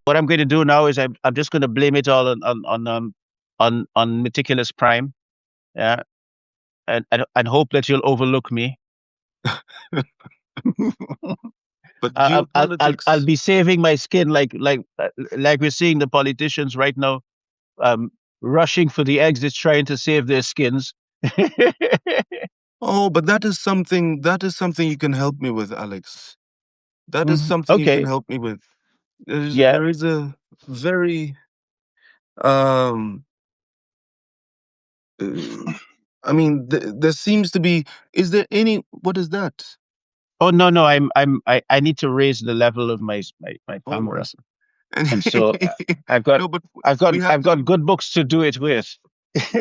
what I'm going to do now is I'm just going to blame it all on meticulous prime, yeah, and hope that you'll overlook me. But I'll geopolitics. be saving my skin like we're seeing the politicians right now, um, rushing for the exits, trying to save their skins. Oh, but that is something. That is something you can help me with, Alex. That is Mhm. something you can Okay, help me with. yeah. There is a very um. uh, I mean, there seems to be. Is there any? What is that? Oh no, no, I need to raise the level of my Oh, I camera, see. And and so I've got no, but I've got we have I've got to. good books to do it with.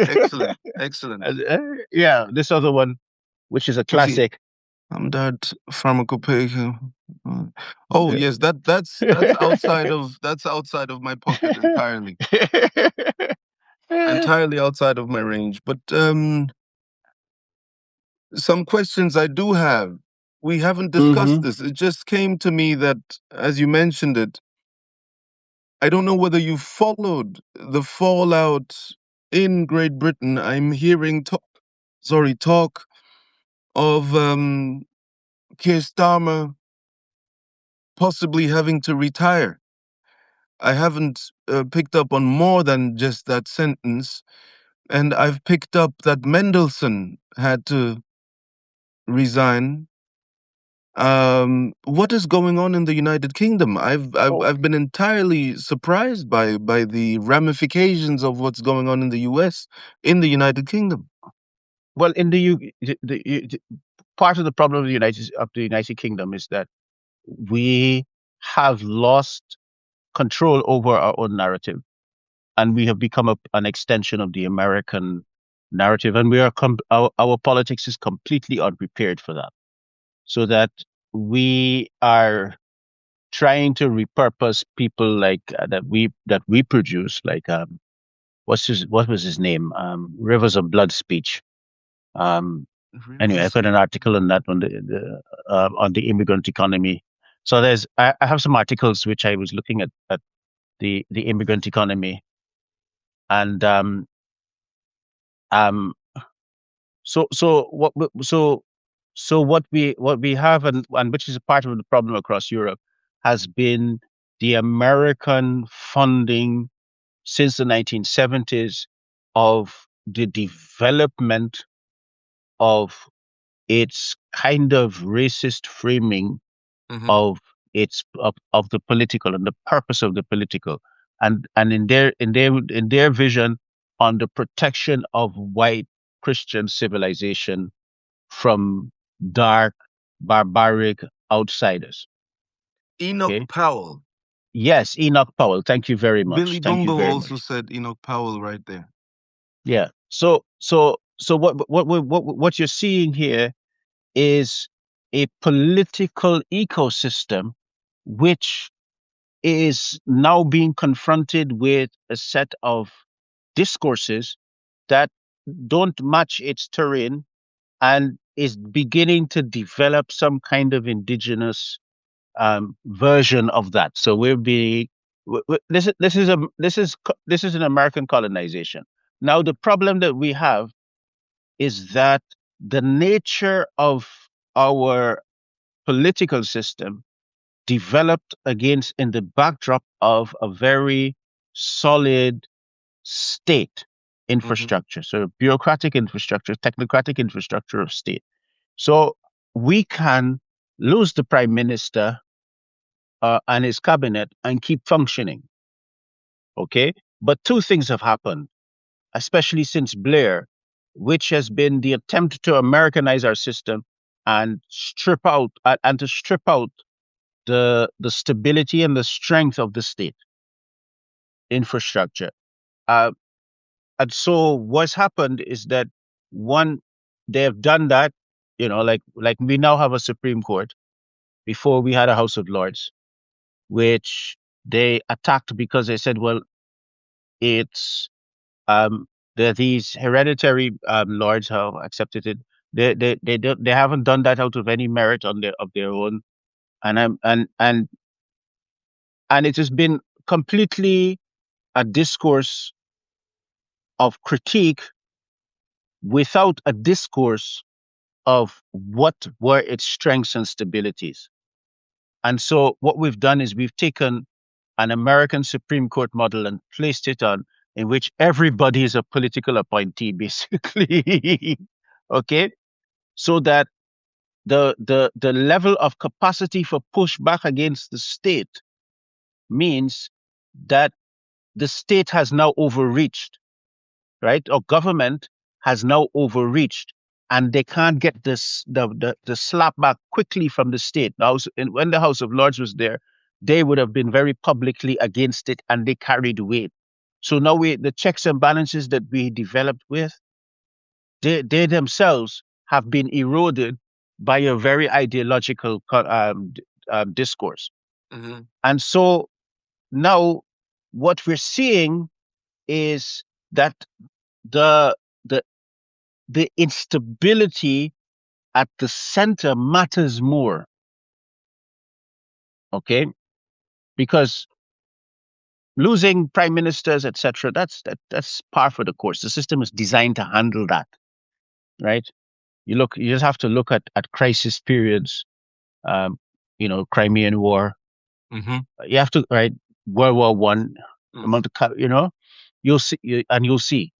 Excellent, excellent. And, yeah, this other one, which is a Okay, classic. I'm that pharmacopoeic. uh, Oh yes, that's outside of my pocket entirely, entirely outside of my range. But some questions I do have. We haven't discussed Hmm. this. It just came to me that, as you mentioned it, I don't know whether you followed the fallout in Great Britain. I'm hearing talk of Keir Starmer possibly having to retire. I haven't picked up on more than just that sentence, and I've picked up that Mendelssohn had to resign. What is going on in the United Kingdom? Oh, I've been entirely surprised by the ramifications of what's going on in the U.S. in the United Kingdom. well, in the U, the part of the problem of the United Kingdom is that we have lost control over our own narrative, and we have become an extension of the American narrative, and our politics is completely unprepared for that. So that we are trying to repurpose people like that we produce, like what was his name, Rivers of Blood speech. Um, Anyway, I've Rivers. got an article on that on the immigrant economy. So I have some articles which I was looking at the immigrant economy, and um so so what w- so what we have, and which is a part of the problem across Europe, has been the American funding since the 1970s of the development of its kind of racist framing Hmm. of of the political and the purpose of the political, and in their vision on the protection of white Christian civilization from dark barbaric outsiders. Enoch Okay. Powell. Yes, Enoch Powell. Thank you very Billy much. Thank you Bumble very also much. said Enoch Powell right there. Yeah. So what you're seeing here is a political ecosystem which is now being confronted with a set of discourses that don't match its terrain, and is beginning to develop some kind of indigenous version of that. So we'll be this is an American colonization. Now the problem that we have is that the nature of our political system developed against in the backdrop of a very solid state Hmm. infrastructure, so bureaucratic infrastructure, technocratic infrastructure of state. So we can lose the prime minister and his cabinet and keep functioning. Okay. But two things have happened, especially since Blair, which has been the attempt to Americanize our system and to strip out the stability and the strength of the state infrastructure. Uh, and so what's happened is that, one, they have done that, like we now have a Supreme Court. Before we had a House of Lords, which they attacked because they said, well, it's there are these hereditary lords have accepted it. They haven't done that out of any merit on their of their own, and I'm and it has been completely a discourse of critique without a discourse of what were its strengths and stabilities. And so what we've done is we've taken an American Supreme Court model and placed it on in which everybody is a political appointee, basically. Okay. So that the level of capacity for pushback against the state means that the state has now overreached, right? Or government has now overreached, and they can't get the slap back quickly from the state. Now, when the House of Lords was there, they would have been very publicly against it, and they carried weight. So now the checks and balances that we developed with, they themselves have been eroded by a very ideological discourse. Hmm. And so now what we're seeing is that the the the instability at the center matters more, okay? Because losing prime ministers, etc., that's par for the course. The system is designed to handle that, right? You just have to look at crisis periods, um, Crimean War. Hmm. You have to, right, World War I, Hmm. you'll see,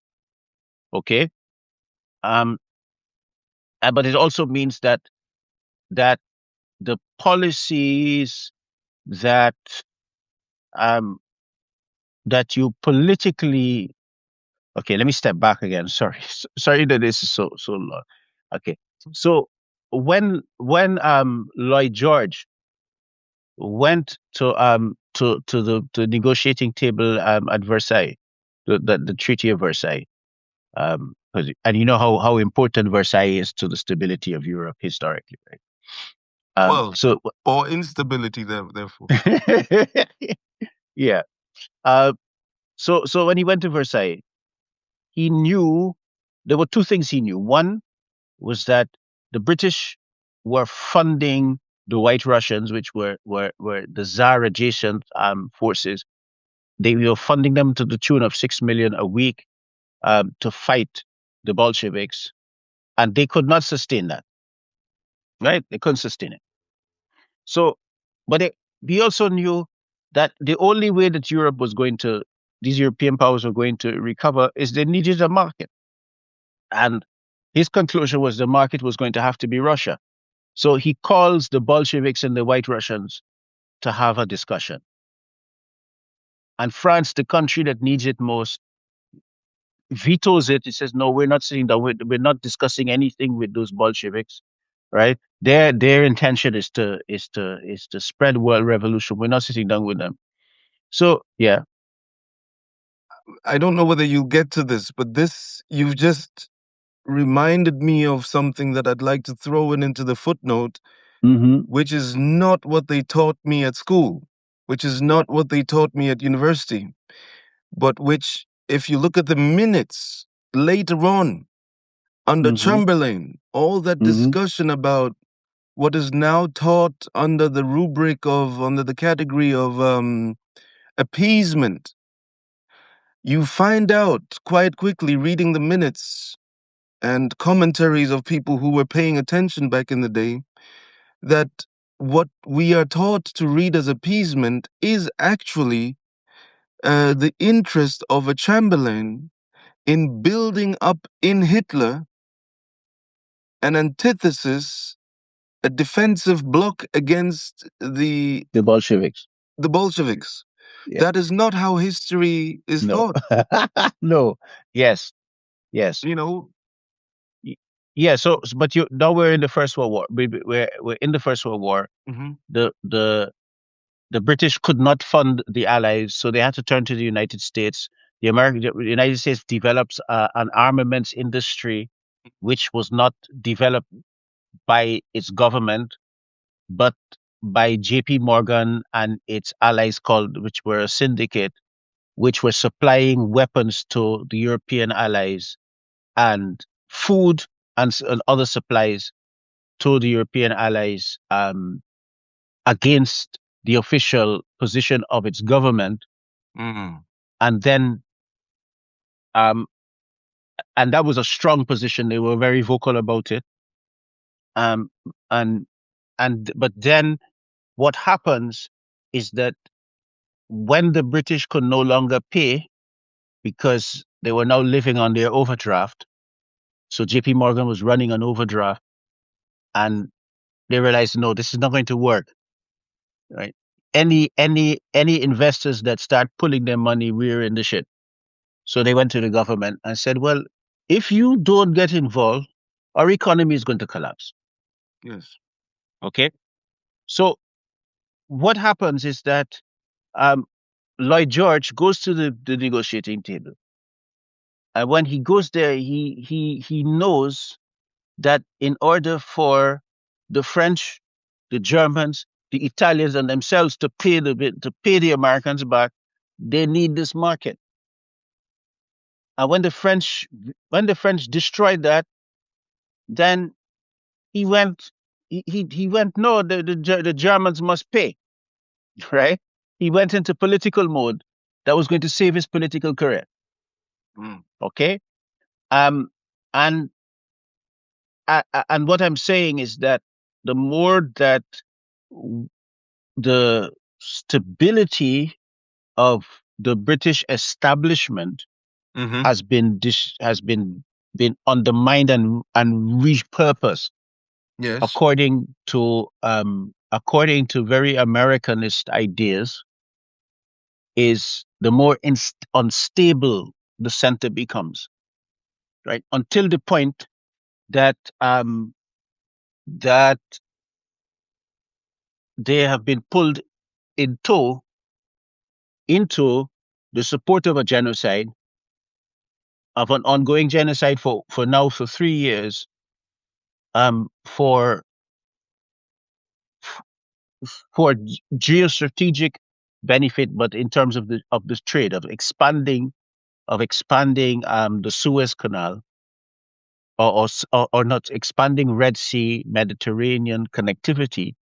okay? Um, but it also means that the policies that um that you politically, okay, let me step back again. Sorry. Sorry that this is so long. Okay. So when Lloyd George went to the negotiating table at Versailles, the Treaty of Versailles, 'cause- and you know how important Versailles is to the stability of Europe historically, right? Well, So or instability, therefore. yeah. Uh, so when he went to Versailles, he knew there were two things he knew. One was that the British were funding the White Russians, which were the Tsar adjacent forces. They were funding them to the tune of 6 million a week to fight the Bolsheviks, and they could not sustain that. Right? They couldn't sustain it. So, but we also knew that the only way that these European powers were going to recover is they needed a market. And his conclusion was the market was going to have to be Russia. So he calls the Bolsheviks and the White Russians to have a discussion. And France, the country that needs it most, vetoes it. It says, no, we're not sitting down. We're not discussing anything with those Bolsheviks, right? Their intention is to spread world revolution. We're not sitting down with them. So yeah. I don't know whether you'll get to this, but this, you've just reminded me of something that I'd like to throw in into the footnote, Mm-hmm. which is not what they taught me at school, which is not what they taught me at university, but which, if you look at the minutes later on under Mm-hmm. Chamberlain, all that Mm-hmm. discussion about what is now taught under the rubric of, under the category of appeasement, you find out quite quickly reading the minutes and commentaries of people who were paying attention back in the day that what we are taught to read as appeasement is actually the interest of a Chamberlain in building up in Hitler an antithesis, a defensive bloc against The Bolsheviks. the Bolsheviks. Yeah. That is not how history is No. taught. No. Yes. Yes. You know, Y- Yeah. But now we're in the First World War. We're in the First World War. mhm. The the the British could not fund the Allies, so they had to turn to the United States. The United States develops an armaments industry, which was not developed by its government, but by J.P. Morgan and its allies, which were a syndicate, which were supplying weapons to the European allies and food and other supplies to the European allies against the official position of its government. Mm. and then um, and that was a strong position. They were very vocal about it. Um, and but then what happens is that when the British could no longer pay because they were now living on their overdraft, so J.P. Morgan was running an overdraft, and they realized, no, this is not going to work. Right? Any investors that start pulling their money, we're in the shit. So they went to the government and said, well, if you don't get involved, our economy is going to collapse. Yes. Okay. So what happens is that um, Lloyd George goes to the negotiating table. And when he goes there, he knows that in order for the French, the Germans, the Italians, and themselves to pay the Americans back, they need this market. And when the French destroyed that, then he went he went, no, the Germans must pay, right? He went into political mode that was going to save his political career. Mm. Okay, um, and and what I'm saying is that the more that the stability of the British establishment Mm-hmm. has been undermined and repurposed Yes. according to very Americanist ideas, is the more unstable the center becomes, right? Until the point that that they have been pulled in tow into the support of a genocide, of an ongoing genocide for 3 years, for geostrategic benefit, but in terms of the trade, of expanding the Suez Canal, or not expanding Red Sea Mediterranean connectivity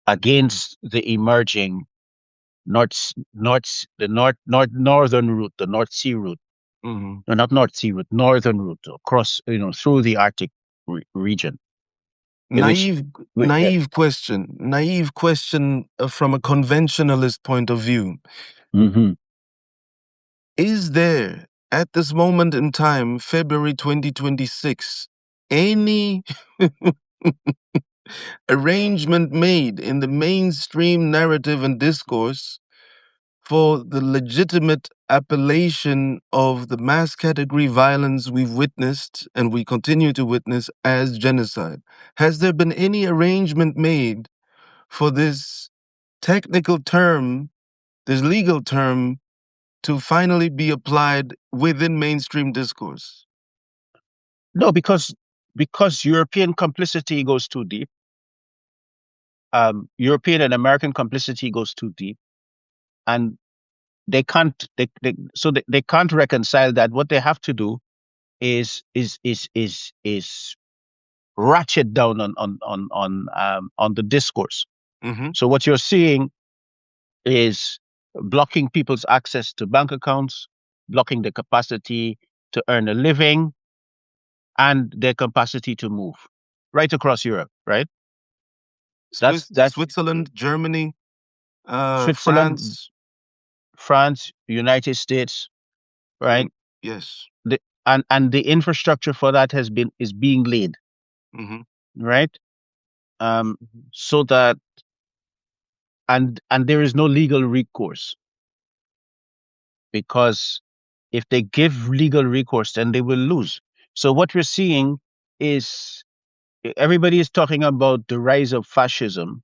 Mm. against the emerging northern route, the North Sea route. Mm-hmm. No, not North Sea route, northern route across, through the Arctic region, which, Naive, naive question from a conventionalist point of view. hmm Is there, at this moment in time, February 2026, any arrangement made in the mainstream narrative and discourse for the legitimate appellation of the mass category violence we've witnessed and we continue to witness as genocide? Has there been any arrangement made for this technical term, this legal term, to finally be applied within mainstream discourse? no, because European complicity goes too deep. European and American complicity goes too deep, and they can't reconcile that. What they have to do is ratchet down on the discourse. Mm-hmm. So what you're seeing is blocking people's access to bank accounts, blocking the capacity to earn a living, and their capacity to move right across Europe. Right? That's Switzerland, Germany, Switzerland, France. France, United States. Right? Yes. The, and the infrastructure for that is being laid. Mm-hmm. Right? Um, so that and there is no legal recourse, because if they give legal recourse, then they will lose. So what we're seeing is, everybody is talking about the rise of fascism,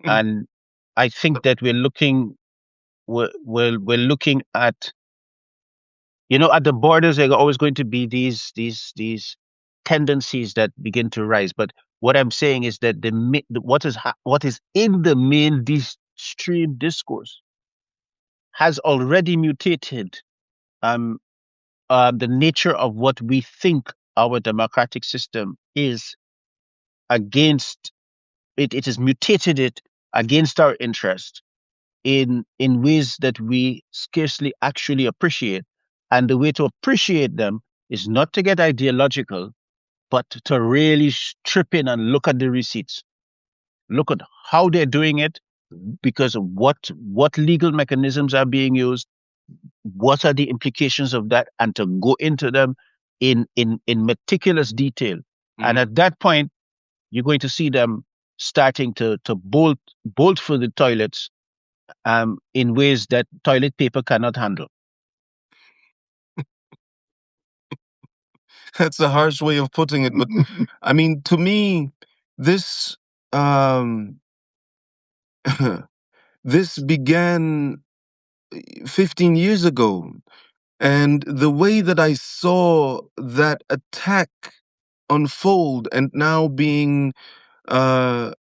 and I think that we're looking at, at the borders. There are always going to be these tendencies that begin to rise. But what I'm saying is that what is in the mainstream discourse has already mutated um, the nature of what we think our democratic system is against it. It has mutated it against our interest in ways that we scarcely actually appreciate. And the way to appreciate them is not to get ideological, but to really strip in and look at the receipts, look at how they're doing it, because of what legal mechanisms are being used, what are the implications of that, and to go into them in meticulous detail. And Mhm. at that point, you're going to see them starting to bolt for the toilets in ways that toilet paper cannot handle. That's a harsh way of putting it, but I mean, to me, this um, this began 15 years ago, and the way that I saw that attack unfold and now being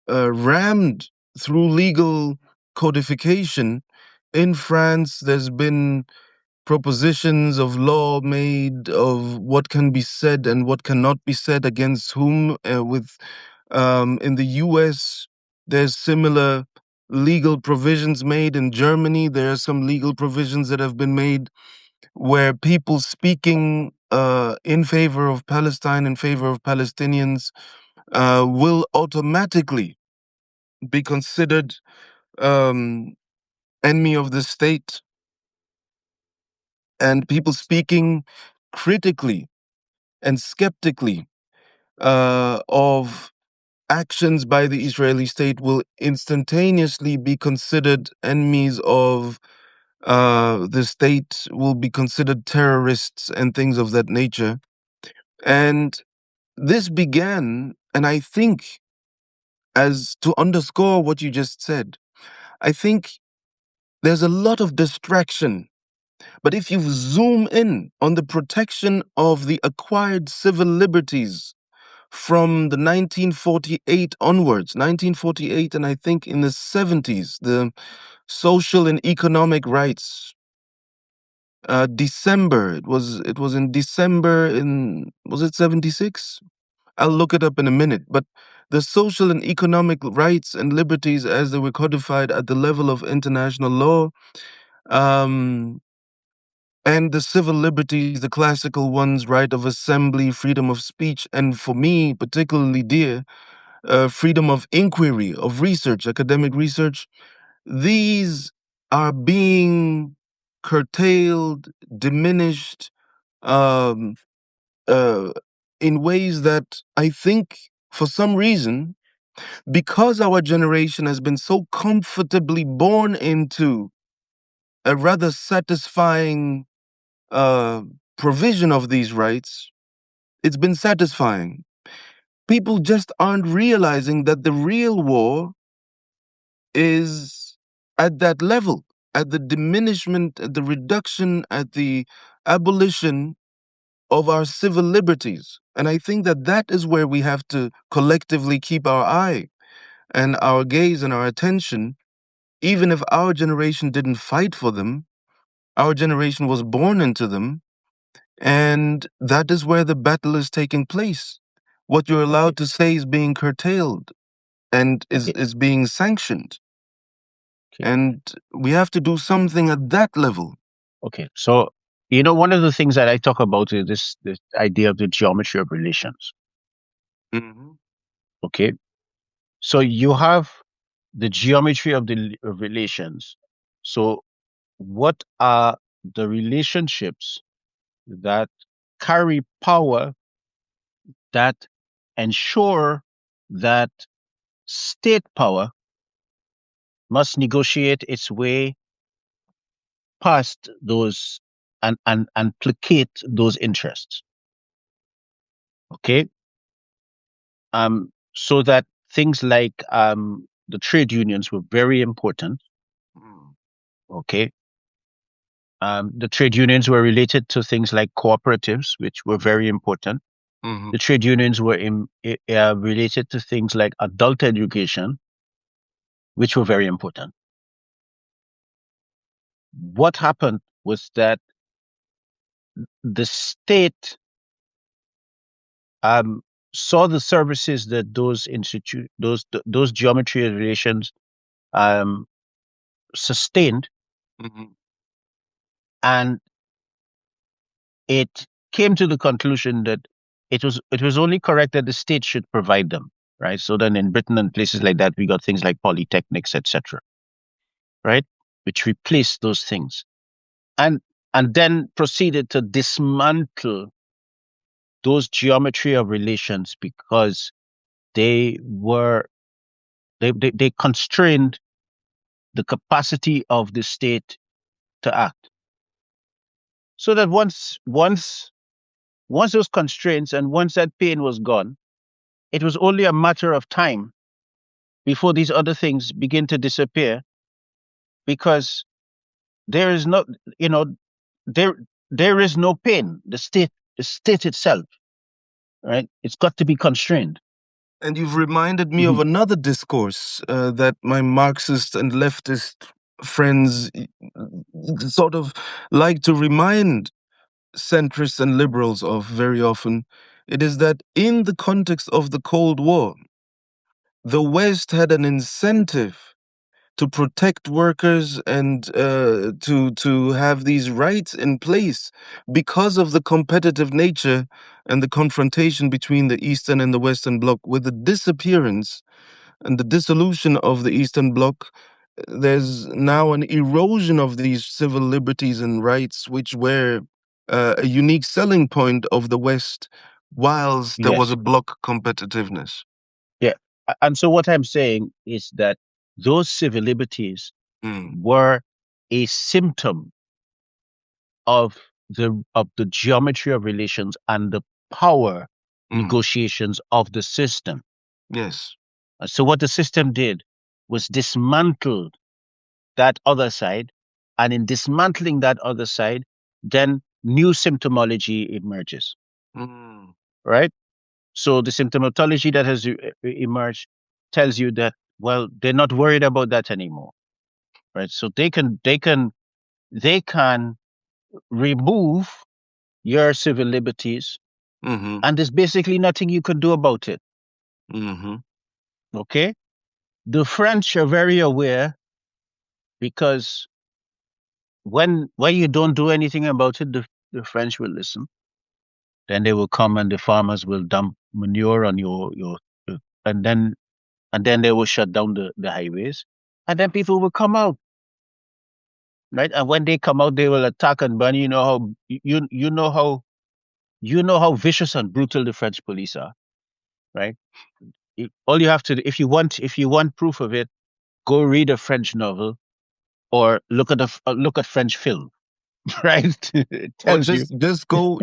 rammed through legal codification in France, there's been propositions of law made of what can be said and what cannot be said against whom. With In the U.S., there's similar legal provisions made. In Germany, there are some legal provisions that have been made where people speaking in favor of Palestine, in favor of Palestinians, will automatically be considered um, enemy of the state, and people speaking critically and skeptically of actions by the Israeli state will instantaneously be considered enemies of the state, will be considered terrorists and things of that nature. And this began, and I think, as to underscore what you just said, I think there's a lot of distraction. But if you zoom in on the protection of the acquired civil liberties from the 1948 onwards, 1948, and I think in the 70s, the social and economic rights. It was in December in, was it 76? I'll look it up in a minute. But the social and economic rights and liberties as they were codified at the level of international law, um, and the civil liberties, the classical ones, right of assembly, freedom of speech, and for me particularly dear, freedom of inquiry, of research, academic research. These are being curtailed, diminished, um, uh, in ways that I think, for some reason, because our generation has been so comfortably born into a rather satisfying uh, provision of these rights, it's been satisfying. People just aren't realizing that the real war is at that level, at the diminishment, at the reduction, at the abolition of our civil liberties. And I think that that is where we have to collectively keep our eye and our gaze and our attention. Even if our generation didn't fight for them, our generation was born into them. And that is where the battle is taking place. What you're Okay, allowed to say is being curtailed and okay, is being sanctioned. okay, And we have to do something at that level. okay. So, one of the things that I talk about is this idea of the geometry of relations. Hmm. Okay, so you have the geometry of of relations. So, what are the relationships that carry power, that ensure that state power must negotiate its way past those and placate those interests? Okay. So that things like the trade unions were very important. Okay. The trade unions were related to things like cooperatives, which were very important. Hmm. The trade unions were related to things like adult education, which were very important. What happened was that the state um, saw the services that those geometry relations um, sustained, Mhm. and it came to the conclusion that it was only correct that the state should provide them, right? So then in Britain and places like that, we got things like polytechnics, etc., right, which replaced those things, and then proceeded to dismantle those geometry of relations because they were they constrained the capacity of the state to act. So that once those constraints and once that pain was gone, it was only a matter of time before these other things begin to disappear because there is no, you know, there there is no pain. The state itself, right? It's got to be constrained. And you've reminded me of Mhm. another discourse that my Marxist and leftist friends sort of like to remind centrists and liberals of very often. It is that in the context of the Cold War, the West had an incentive to protect workers and to have these rights in place because of the competitive nature and the confrontation between the Eastern and the Western Bloc. With the disappearance and the dissolution of the Eastern Bloc, there's now an erosion of these civil liberties and rights, which were a unique selling point of the West, whilst there was Yes. a bloc competitiveness. Yeah. And so what I'm saying is that those civil liberties Mm, were a symptom of the geometry of relations and the power mm, negotiations of the system. yes. And so what the system did was dismantle that other side, and in dismantling that other side, then new symptomology emerges, Mm, right? So the symptomatology that has emerged tells you that, well, they're not worried about that anymore, right? So they can remove your civil liberties, mm-hmm, and there's basically nothing you can do about it. mm-hmm, Okay, the French are very aware because when you don't do anything about it, the French will listen. Then they will come and the farmers will dump manure on your and then they will shut down the highways, and then people will come out, right? And when they come out, they will attack and burn. You know how vicious and brutal the French police are, right? All you have to do, if you want proof of it, go read a French novel or look at French film, right? It or tells you.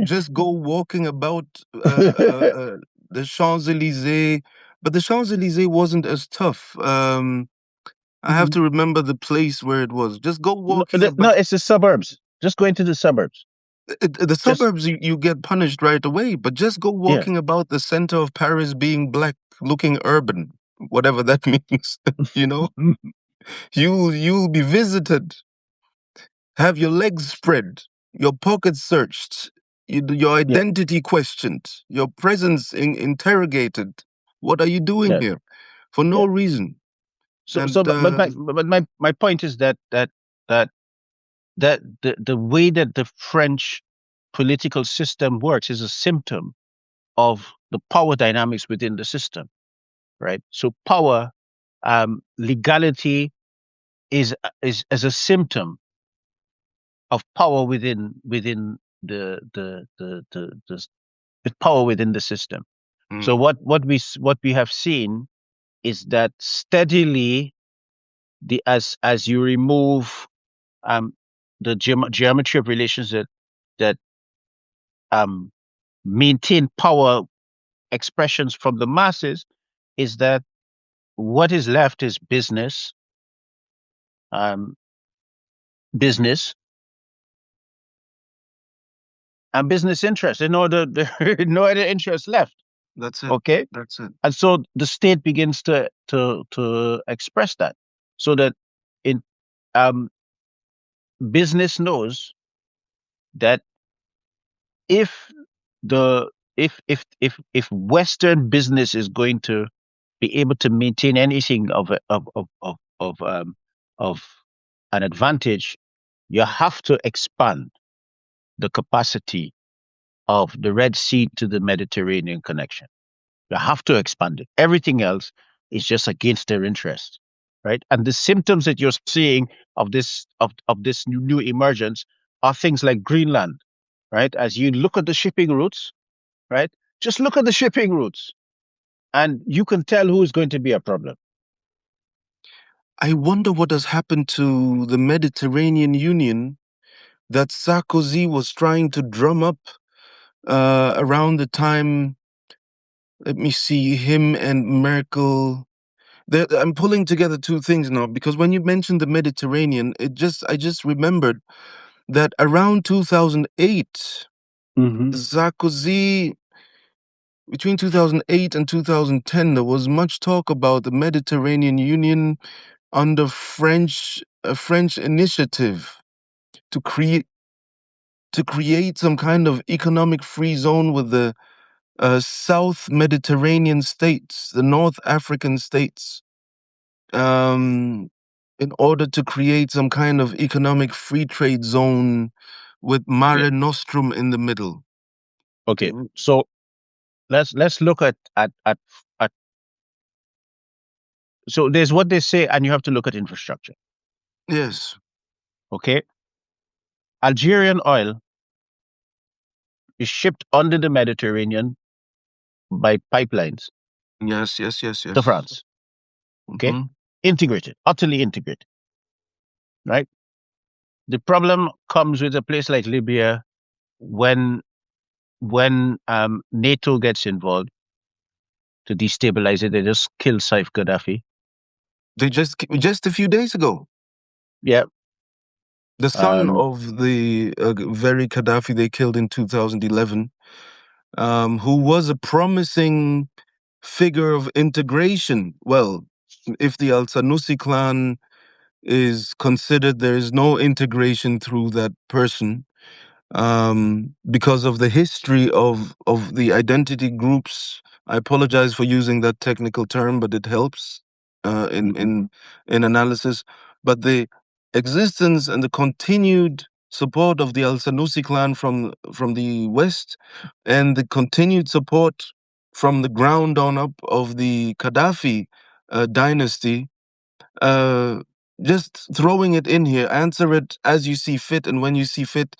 just go walking about the Champs Elysees, but the Champs Elysees wasn't as tough. I have Mhm. to remember the place where it was. Just go No, walking no, about it's the suburbs. Just go into the suburbs. the Just suburbs. You get punished right away, but just go yeah. walking about the center of Paris, being black, looking urban, whatever that means. you know, you'll be visited. Have your legs spread, your pockets searched, your Yeah, identity questioned, your presence interrogated. What are you doing yeah, here? For yeah. no reason. So And my point is that the way that the French political system works is a symptom of the power dynamics within the system, right? So power, legality is a symptom of power within the power within the system. So mm, what we have seen is that steadily, as you remove um the geometry of relations that um maintain power expressions from the masses, is that what is left is um business and business interest. In order there are no other interest left. that's it. Okay, That's it. and so the state begins to express that, so that in um business knows that if the if Western business is going to be able to maintain anything of an advantage, you have to expand the capacity of the Red Sea to the Mediterranean connection. You have to expand it. Everything else is just against their interest, right? And the symptoms that you're seeing of this new emergence are things like Greenland, right? As you look at the shipping routes, right? Just look at the shipping routes, and you can tell who is going to be a problem. I wonder what has happened to the Mediterranean Union that Sarkozy was trying to drum up around the time. Let me see, him and Merkel. I'm pulling together two things now because when you mentioned the Mediterranean, I just remembered that around 2008, Hmm. Sarkozy, between 2008 and 2010, there was much talk about the Mediterranean Union under French a French initiative to create some kind of economic free zone with the South Mediterranean states, the North African states, um, in order to create some kind of economic free trade zone with Yeah. Mare Nostrum in the middle. Okay. So let's look at so there's what they say, and you have to look at infrastructure. Yes, Okay. Algerian oil is shipped under the Mediterranean by pipelines yes, yes, yes, to yes. France. Okay. Hmm. Integrated, utterly integrated, right? The problem comes with a place like Libya when NATO gets involved to destabilize it. They just kill Saif Gaddafi. They just a few days ago, Yeah. the son Um, of the very Gaddafi they killed in 2011, who was a promising figure of integration. Well, if the Al Sanusi clan is considered, there is no integration through that person, because of the history of the identity groups. I apologize for using that technical term, but it helps uh, in mhm. in in analysis. But the existence and the continued support of the Al Sanusi clan from the west, and the continued support from the ground on up of the Gaddafi dynasty, uh, just throwing it in here, answer it as you see fit and when you see fit.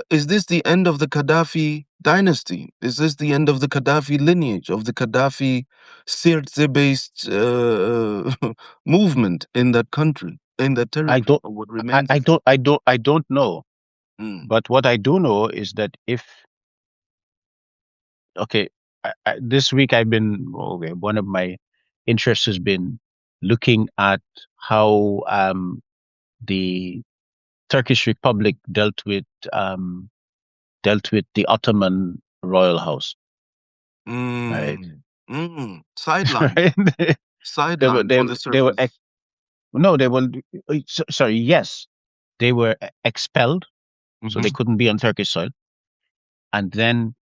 Is this the end of the Gaddafi dynasty? Is this the end of the Gaddafi lineage, of the Gaddafi Sirte based movement in that country, in that I territory, don't, or what remains I of it? don't, I don't know. Mm. But what I do know is that if okay, this week I've been okay. One of my interests has been looking at how the Turkish Republic um, dealt with the Ottoman royal house, right? Mm. Mm. Sidelined, Right? sidelined on the They were surface. no, they were sorry. Yes, they were expelled, so they Hmm. couldn't be on Turkish soil, and then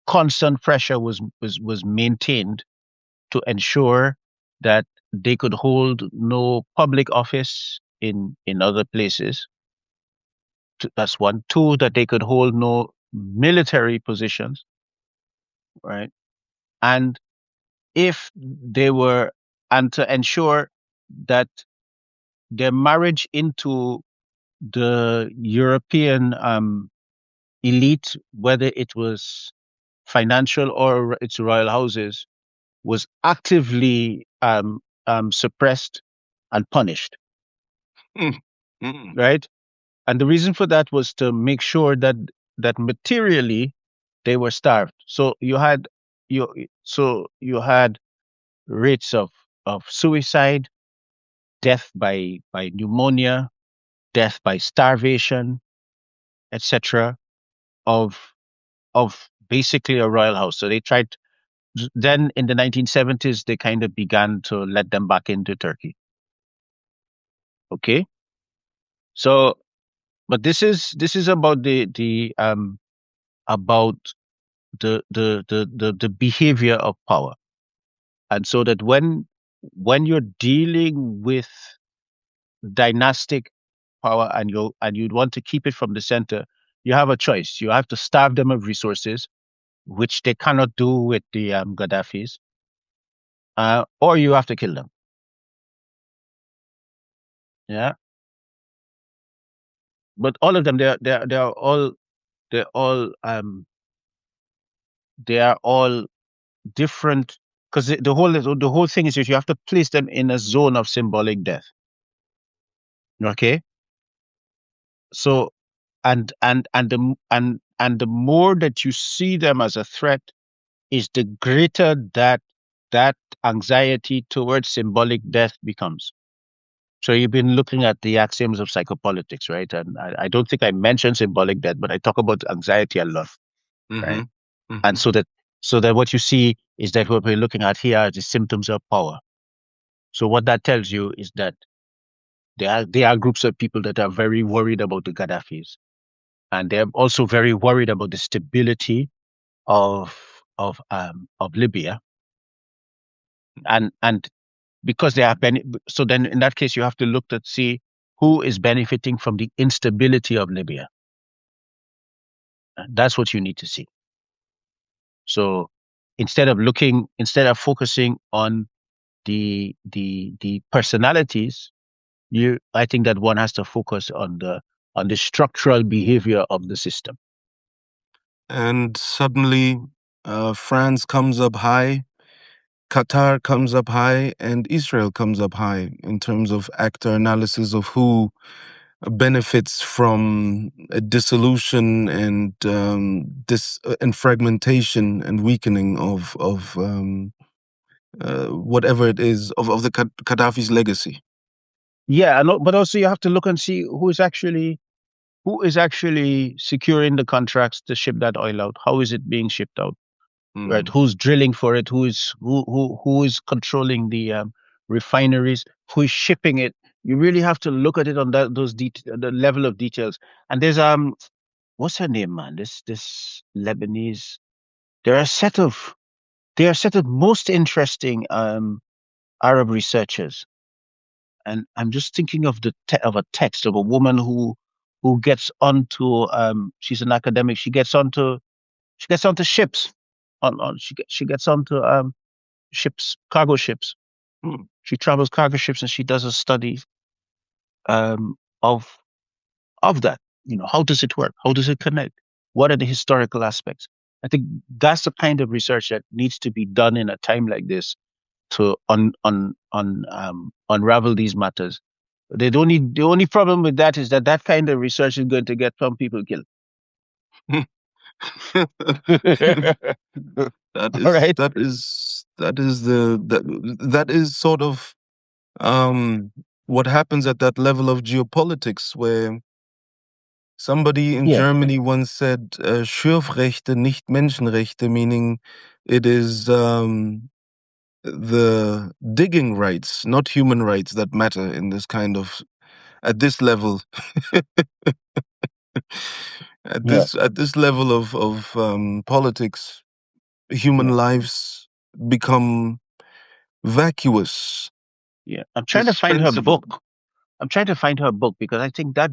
constant pressure was maintained to ensure that they could hold no public office in other places. That's one. Two, that they could hold no military positions, right? And if they were, and to ensure that their marriage into the European elite, whether it was financial or its royal houses, was actively suppressed and punished, Mm. Mm. right? And the reason for that was to make sure that materially they were starved. So you had rates of suicide, death by pneumonia, death by starvation, etc. of of basically a royal house. So they tried then in the 1970s they kind of began to let them back into Turkey. Okay? So but this is about the about the behavior of power. And so that when you're dealing with dynastic power and you'd want to keep it from the center, you have a choice. You have to starve them of resources, which they cannot do with the Gaddafis, or you have to kill them. Yeah, but all of them, they're all they are all different because the whole thing is that you have to place them in a zone of symbolic death. Okay, so and the more that you see them as a threat, is the greater that anxiety towards symbolic death becomes. So you've been looking at the axioms of psychopolitics, right? And I don't think I mentioned symbolic death, but I talk about anxiety a lot, right? Mhm. And Mhm. so that what you see is that what we're looking at here are the symptoms of power. So what that tells you is that there are groups of people that are very worried about the Gaddafis, and they're also very worried about the stability of Libya, and because they are so then in that case you have to look to see who is benefiting from the instability of Libya. And that's what you need to see. So instead of focusing on the personalities, I think that one has to focus on the structural behavior of the system. And suddenly, France comes up high, Qatar comes up high, and Israel comes up high in terms of actor analysis of who benefits from a dissolution and and fragmentation and weakening of whatever it is of the Gaddafi's legacy. Yeah, but also you have to look and see who is actually securing the contracts to ship that oil out. How is it being shipped out? Right? Mm. Who's drilling for it? Who is controlling the refineries? Who is shipping it? You really have to look at it on the level of details. And there's what's her name, man? This Lebanese. There are a set of there are a set of most interesting Arab researchers, and I'm just thinking of of a text of a woman who gets onto she's an academic. She gets onto ships she gets onto ships, cargo ships. Mm. She travels cargo ships and she does a study um, of of that. How does it work? How does it connect? What are the historical aspects? I think that's the kind of research that needs to be done in a time like this to unravel these matters. The only problem with that is that kind of research is going to get some people killed. That All is right. that is that is that is sort of um, what happens at that level of geopolitics, where somebody in Yeah. Germany once said, "Schürfrechte, nicht Menschenrechte," meaning it is the digging rights, not human rights, that matter in this kind of at this level. Yeah. At this level of politics, human Yeah. lives become vacuous, Yeah. I'm trying to find her dispensable. book. I'm trying to find her book because I think that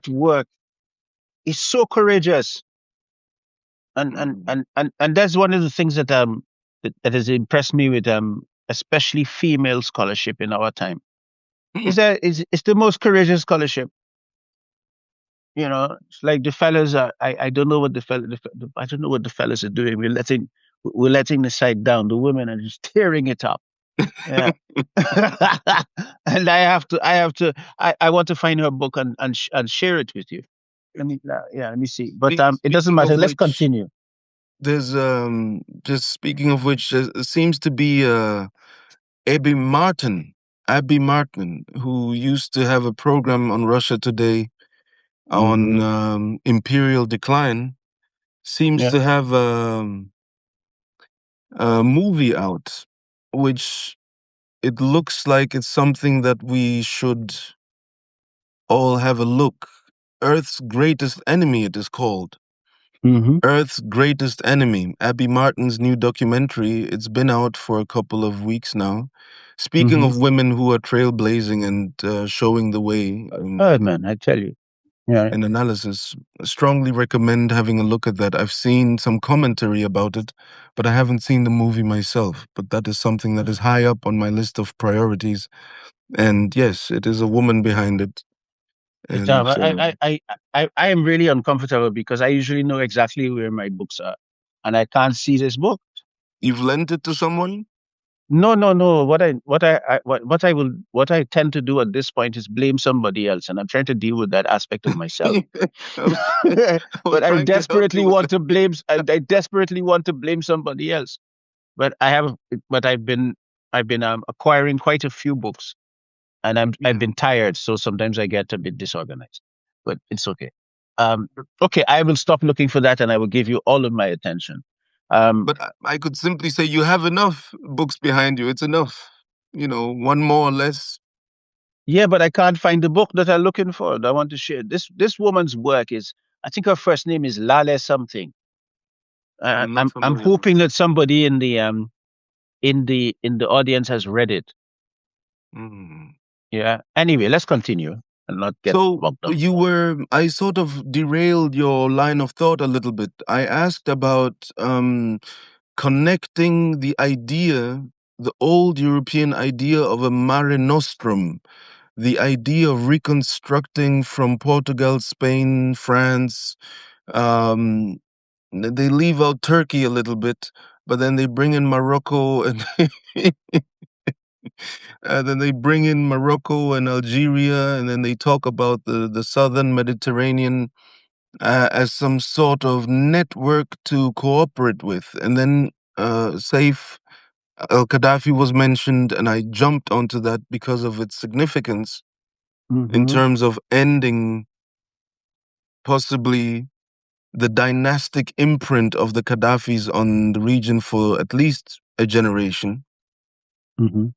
work is so courageous. And that's one of the things that has impressed me with especially female scholarship in our time. Is that is it's the most courageous scholarship. It's like the fellas are. I don't know what I don't know what the fellas are doing. We're letting the side down. The women are just tearing it up. Yeah. And I want to find her book and share it with you. Let me see. But it doesn't Speaking matter. of Let's which, continue. there's just speaking of which, there seems to be Abby Martin, Abby Martin, who used to have a program on Russia Today on Hmm. imperial decline, seems Yeah. to have a movie out, which it looks like it's something that we should all have a look. Earth's Greatest Enemy, it is called. Hmm. Earth's Greatest Enemy, Abby Martin's new documentary. It's been out for a couple of weeks now. Speaking Hmm. of women who are trailblazing and showing the way Oh man, I tell you. Yeah. in analysis, I strongly recommend having a look at that. I've seen some commentary about it, but I haven't seen the movie myself. But that is something that is high up on my list of priorities. And yes, it is a woman behind it. It's, And I am really uncomfortable because I usually know exactly where my books are, and I can't see this book. you've lent it to someone? No, no, no. What I tend to do at this point is blame somebody else, and I'm trying to deal with that aspect of myself. I was, I was But I trying to help you desperately with want that. to blame. I desperately want to blame somebody else. But I have. But I've been acquiring quite a few books, and I've Yeah. been tired, so sometimes I get a bit disorganized. But it's okay. Um, okay, I will stop looking for that, and I will give you all of my attention. Um, But I could simply say you have enough books behind you. It's enough. One more or less. yeah, but I can't find the book that I'm looking for. That I want to share. This woman's work is. I think her first name is Lale something. I'm not I'm familiar with hoping her. that somebody in the audience has read it. Mm. Yeah. Anyway, let's continue and not get So bogged down. I sort of derailed your line of thought a little bit. I asked about connecting the old European idea of a Mare Nostrum, the idea of reconstructing from Portugal, Spain, France. Um, they leave out Turkey a little bit, but then they bring in Morocco and then they bring in Morocco and Algeria, and then they talk about the southern Mediterranean as some sort of network to cooperate with. And then Saif al Gaddafi was mentioned, and I jumped onto that because of its significance in Hmm. terms of ending possibly the dynastic imprint of the Gaddafis on the region for at least a generation. Hmm.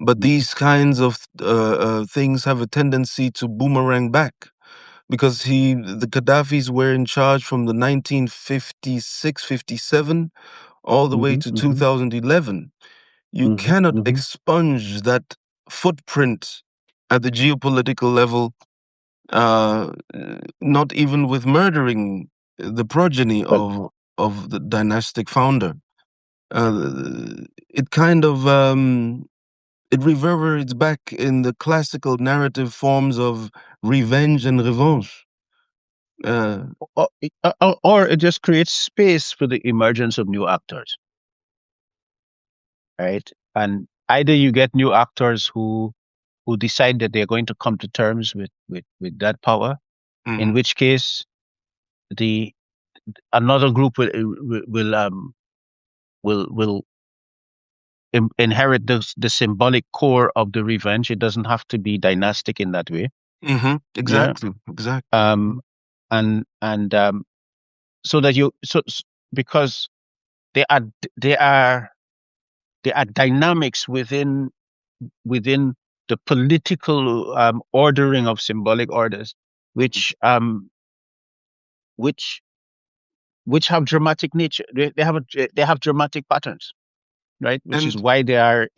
But these kinds of things have a tendency to boomerang back because the Gaddafis were in charge from the 1956, 57 all the way Hmm. to Hmm. 2011. You Hmm. cannot Hmm. expunge that footprint at the geopolitical level, uh, not even with murdering the progeny Well, of the dynastic founder. It kind of it reverberates back in the classical narrative forms of revenge and revanche. Uh, or it just creates space for the emergence of new actors, right? And either you get new actors who decide that they're going to come to terms with that power, in mhm, which case the another group will inherit the symbolic core of the revenge. It doesn't have to be dynastic in that way. Yeah. exactly, exactly. Um, and so that because there are there are there are dynamics within the political ordering of symbolic orders, which um which which have dramatic nature. They have dramatic patterns, right? Which is And why they are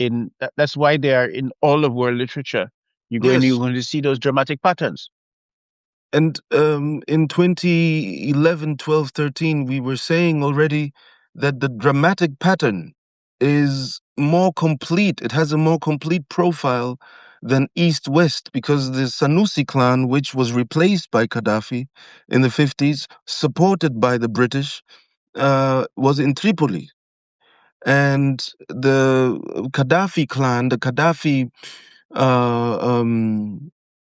that's why they are in all of world literature. You're yes, going to see those dramatic patterns. and in 2011, 12, 13, we were saying already that the dramatic pattern is more complete. It has a more complete profile than East West because the Sanusi clan, which was replaced by Gaddafi in the 50s, supported by the British, was in Tripoli. And the Gaddafi clan, the Gaddafi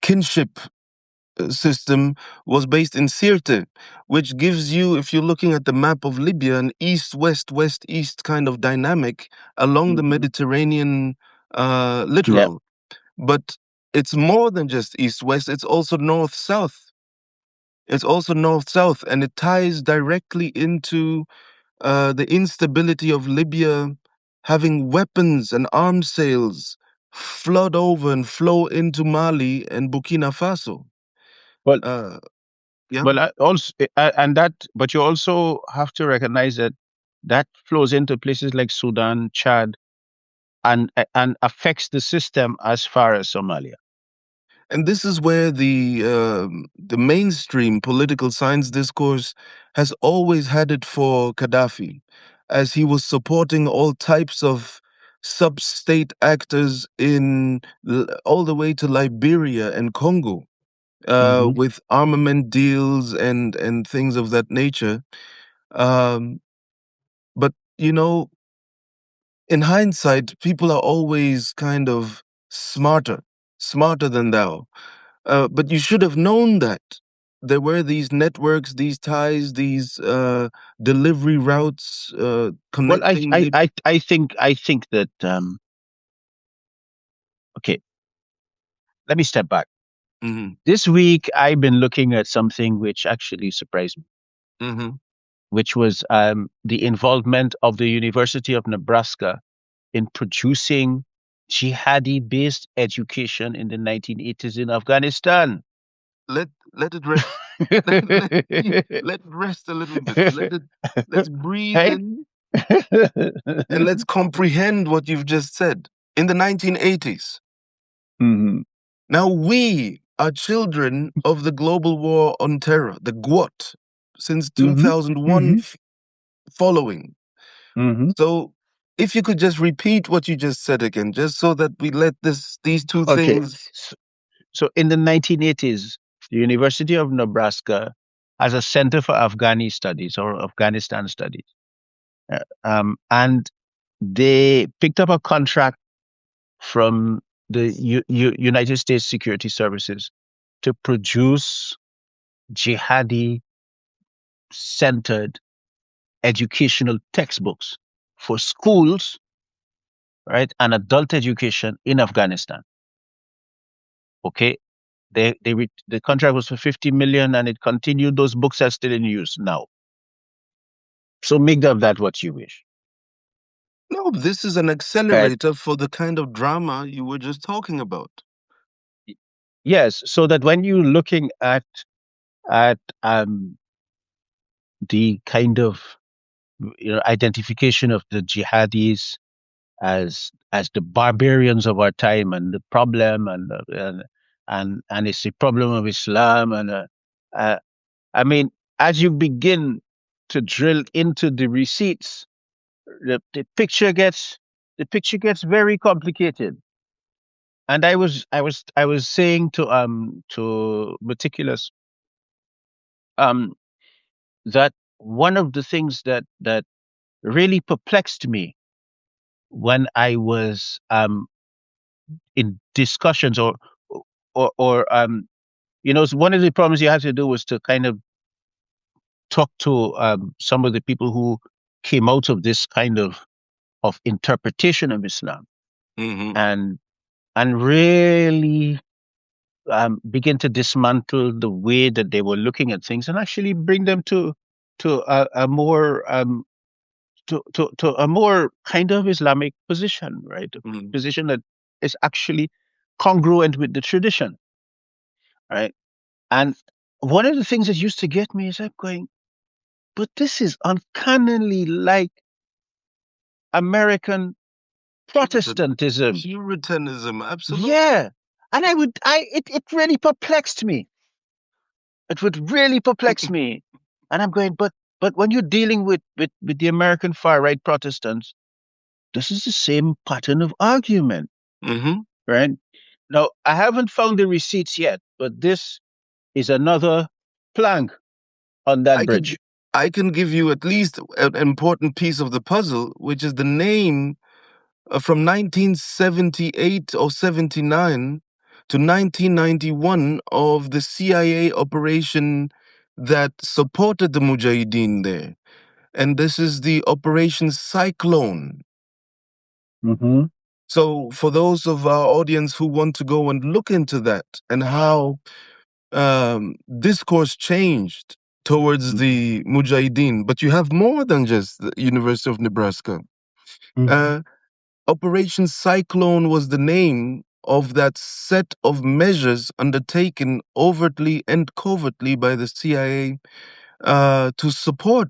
kinship system was based in Sirte, which gives you, if you're looking at the map of Libya, an east west, west east kind of dynamic along the Hmm. Mediterranean Yeah. littoral. But it's more than just east west, it's also north south. It's also north south, and it ties directly into the instability of Libya having weapons and arms sales flood over and flow into Mali and Burkina Faso. Well, Uh, yeah. well, also, and that, but you also have to recognize that that flows into places like Sudan, Chad, and affects the system as far as Somalia. And this is where the mainstream political science discourse has always had it for Gaddafi, as he was supporting all types of sub-state actors in all the way to Liberia and Congo, Hmm. with armament deals and things of that nature. Um, but you know, in hindsight, people are always kind of smarter than thou. But you should have known that there were these networks, these ties, these delivery routes Well, connecting. I think that okay. Let me step back. Hmm. This week, I've been looking at something which actually surprised me, Hmm. which was the involvement of the University of Nebraska in producing jihadi-based education in the 1980s in Afghanistan. Let it rest. Let it rest a little bit. Let's breathe Right? in and let's comprehend what you've just said. In the 1980s, Hmm. now we are children of the global war on terror, the GWOT, since Hmm. 2001 Hmm. following. Hmm. So if you could just repeat what you just said again, just so that we let these two Okay. things. So in the 1980s, the University of Nebraska has a Center for Afghani Studies or Afghanistan Studies. And they picked up a contract from the United States Security Services to produce jihadi centered educational textbooks for schools, right, and adult education in Afghanistan. Okay, the contract was for 50 million, and it continued. Those books are still in use now. So make of that what you wish. No, this is an Right? accelerator for the kind of drama you were just talking about. Yes. So that when you're looking at the kind of identification of the jihadis as the barbarians of our time and the problem and it's a problem of Islam uh, I mean, as you begin to drill into the receipts, the picture gets very complicated. And I was saying to Meticulous um that one of the things that really perplexed me when I was in discussions or so one of the problems you had to do was to kind of talk to some of the people who came out of this kind of interpretation of Islam Hmm. and really begin to dismantle the way that they were looking at things and actually bring them to a more to a more kind of Islamic position, right? A Hmm. position that is actually congruent with the tradition, right? And one of the things that used to get me is I'm going, but this is uncannily like American Puritan, Protestantism. Puritanism, absolutely. Yeah. And it really perplexed me. It would really perplex me. And I'm going, but when you're dealing with the American far right Protestants, this is the same pattern of argument, Hmm. right? Now, I haven't found the receipts yet, but this is another plank on that I can bridge. I can give you at least an important piece of the puzzle, which is the name from 1978 or 79 to 1991 of the CIA operation that supported the Mujahideen there. And this is the Operation Cyclone. Mm-hmm. So, for those of our audience who want to go and look into that and how discourse changed towards Mm-hmm. the Mujahideen, but you have more than just the University of Nebraska. Mm-hmm. Uh, Operation Cyclone was the name of that set of measures undertaken overtly and covertly by the CIA to support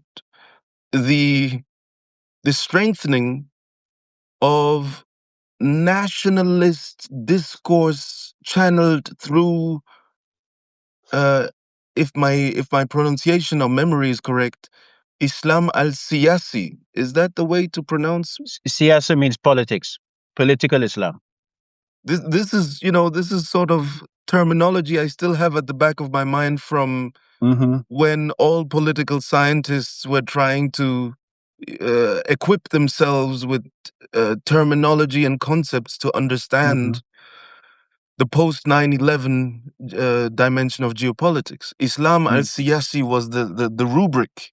the the strengthening of nationalist discourse channeled through, uh, if my pronunciation or memory is correct, Islam al-Siyasi. Is that the way to pronounce? Siyasa means politics, political Islam. This is sort of terminology I still have at the back of my mind from Mm-hmm. when all political scientists were trying to equip themselves with terminology and concepts to Mm-hmm. understand the post 9/11 dimension of geopolitics. Islam al Mm. Siyasi was the rubric.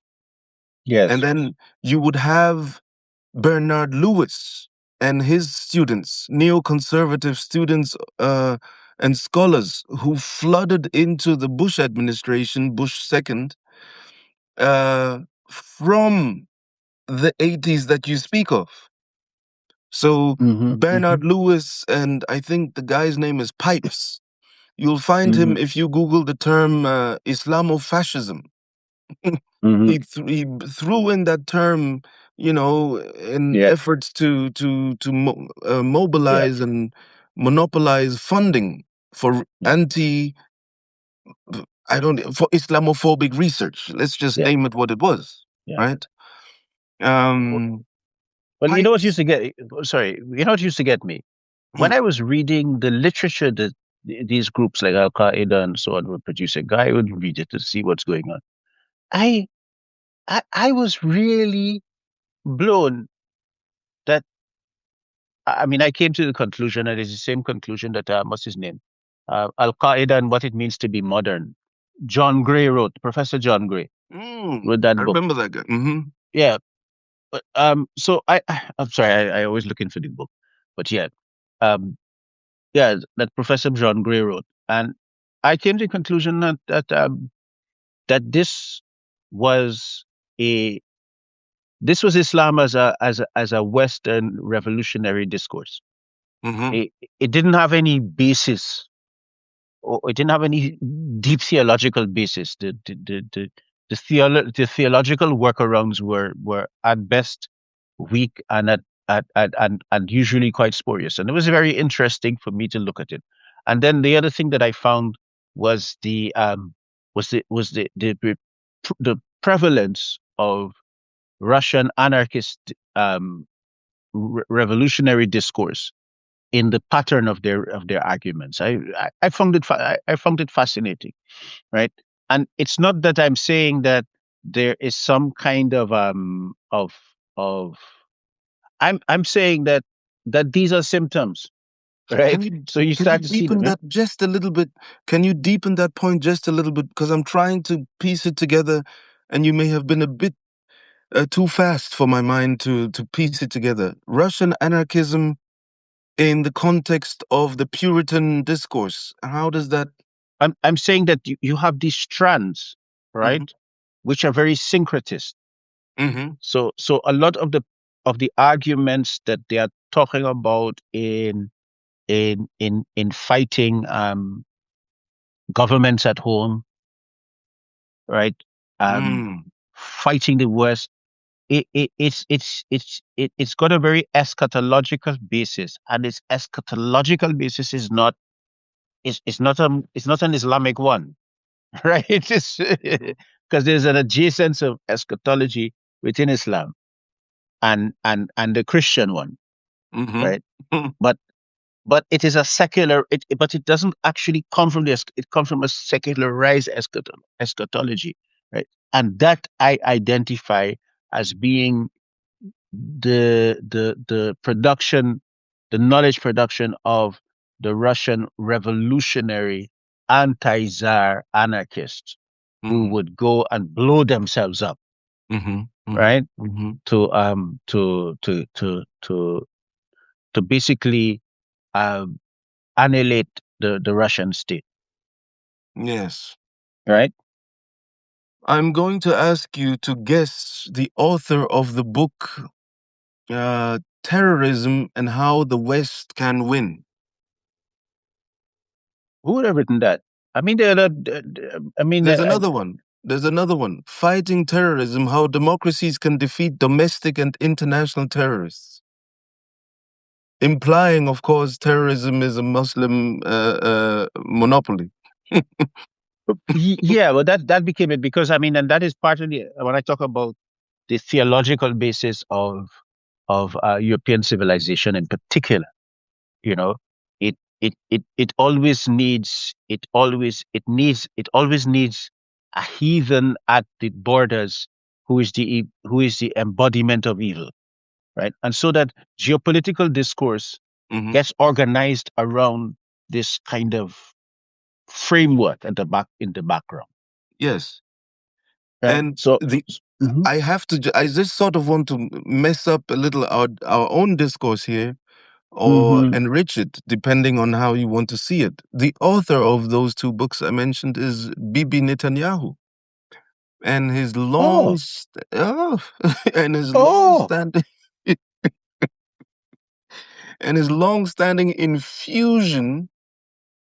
And Yes. then you would have Bernard Lewis and his students, neoconservative students and scholars who flooded into the Bush administration, Bush second, uh, from the 80s that you speak of. So Mm-hmm. Mm-hmm. Bernard Lewis, and I think the guy's name is Pipes. You'll find Mm-hmm. him if you Google the term Islamofascism. Mm-hmm. He threw in that term, in Yeah. efforts to Yeah. mobilize and monopolize funding for Yeah. anti, I don't for Islamophobic research. Let's just Yeah. name it what it was, Yeah. right? Well, Um, well, you know what used Pipes. to get, sorry, you know what used to get me? When I was reading the literature that these groups like Al Qaeda and so on would produce, a guy would read it to see what's going on. I, I was really blown that, I mean, I came to the conclusion that it's the same conclusion that, what's his name? Al Qaeda and What It Means to Be Modern. John Gray wrote, Professor John Gray wrote that I book. remember that guy. Yeah. But, so I'm sorry, I always looking for the book, but yeah, um, yeah, that Professor John Gray wrote, and I came to the conclusion that was a this was Islam as a Western revolutionary discourse. Mm-hmm. It didn't have any basis, or it didn't have any deep theological basis. The theological workarounds were at best weak and and usually quite spurious. And it was very interesting for me to look at it. And then the other thing that I found was the prevalence of Russian anarchist revolutionary discourse in the pattern of their arguments. I found I found it fascinating, right? And it's not that I'm saying that there is some kind of I'm saying that these are symptoms, Can right? you So you can you start to see them. deepen Yeah? that just a little bit? Can you deepen that point just a little bit? Because I'm trying to piece it together, and you may have been a bit too fast for my mind to piece it together. Russian anarchism in the context of the Puritan discourse. How does that? I'm saying that you have these strands, Hmm. right, which are very syncretist. Hmm. So a lot of the arguments that they are talking about in fighting governments at home, right? Um, Mm. fighting the West. It's got a very eschatological basis, and its eschatological basis is not an Islamic one, right? It's because there's an adjacence of eschatology within Islam and the Christian one, Hmm. right? But it is a secular. But it doesn't actually come from it comes from a secularized eschatology, right? And that I identify as being the production, the knowledge production of the Russian revolutionary anti-Tsar anarchists who Hmm. would go and blow themselves up, Hmm. Hmm. right? Hmm. To to basically um, annihilate the Russian state, Yes. right? I'm going to ask you to guess the author of the book Terrorism and How the West Can Win. Who would have written that? I mean, I mean, There's another one. There's another one. Fighting Terrorism: How Democracies Can Defeat Domestic and International Terrorists. implying, of course, terrorism is a Muslim monopoly. Yeah, well, that became it because I mean, and that is partly when I talk about the theological basis of European civilization in particular. You know, it always needs it always needs a heathen at the borders who is the embodiment of evil, right? And so that geopolitical discourse Hmm. gets organized around this kind of framework at the back in the background, Yes, right? and So, the mhm, I have to. I just sort of want to mess up a little our own discourse here, or mhm. enrich it, depending on how you want to see it. The author of those two books I mentioned is Bibi Netanyahu, and his Oh, and his long oh, standing and his long standing infusion,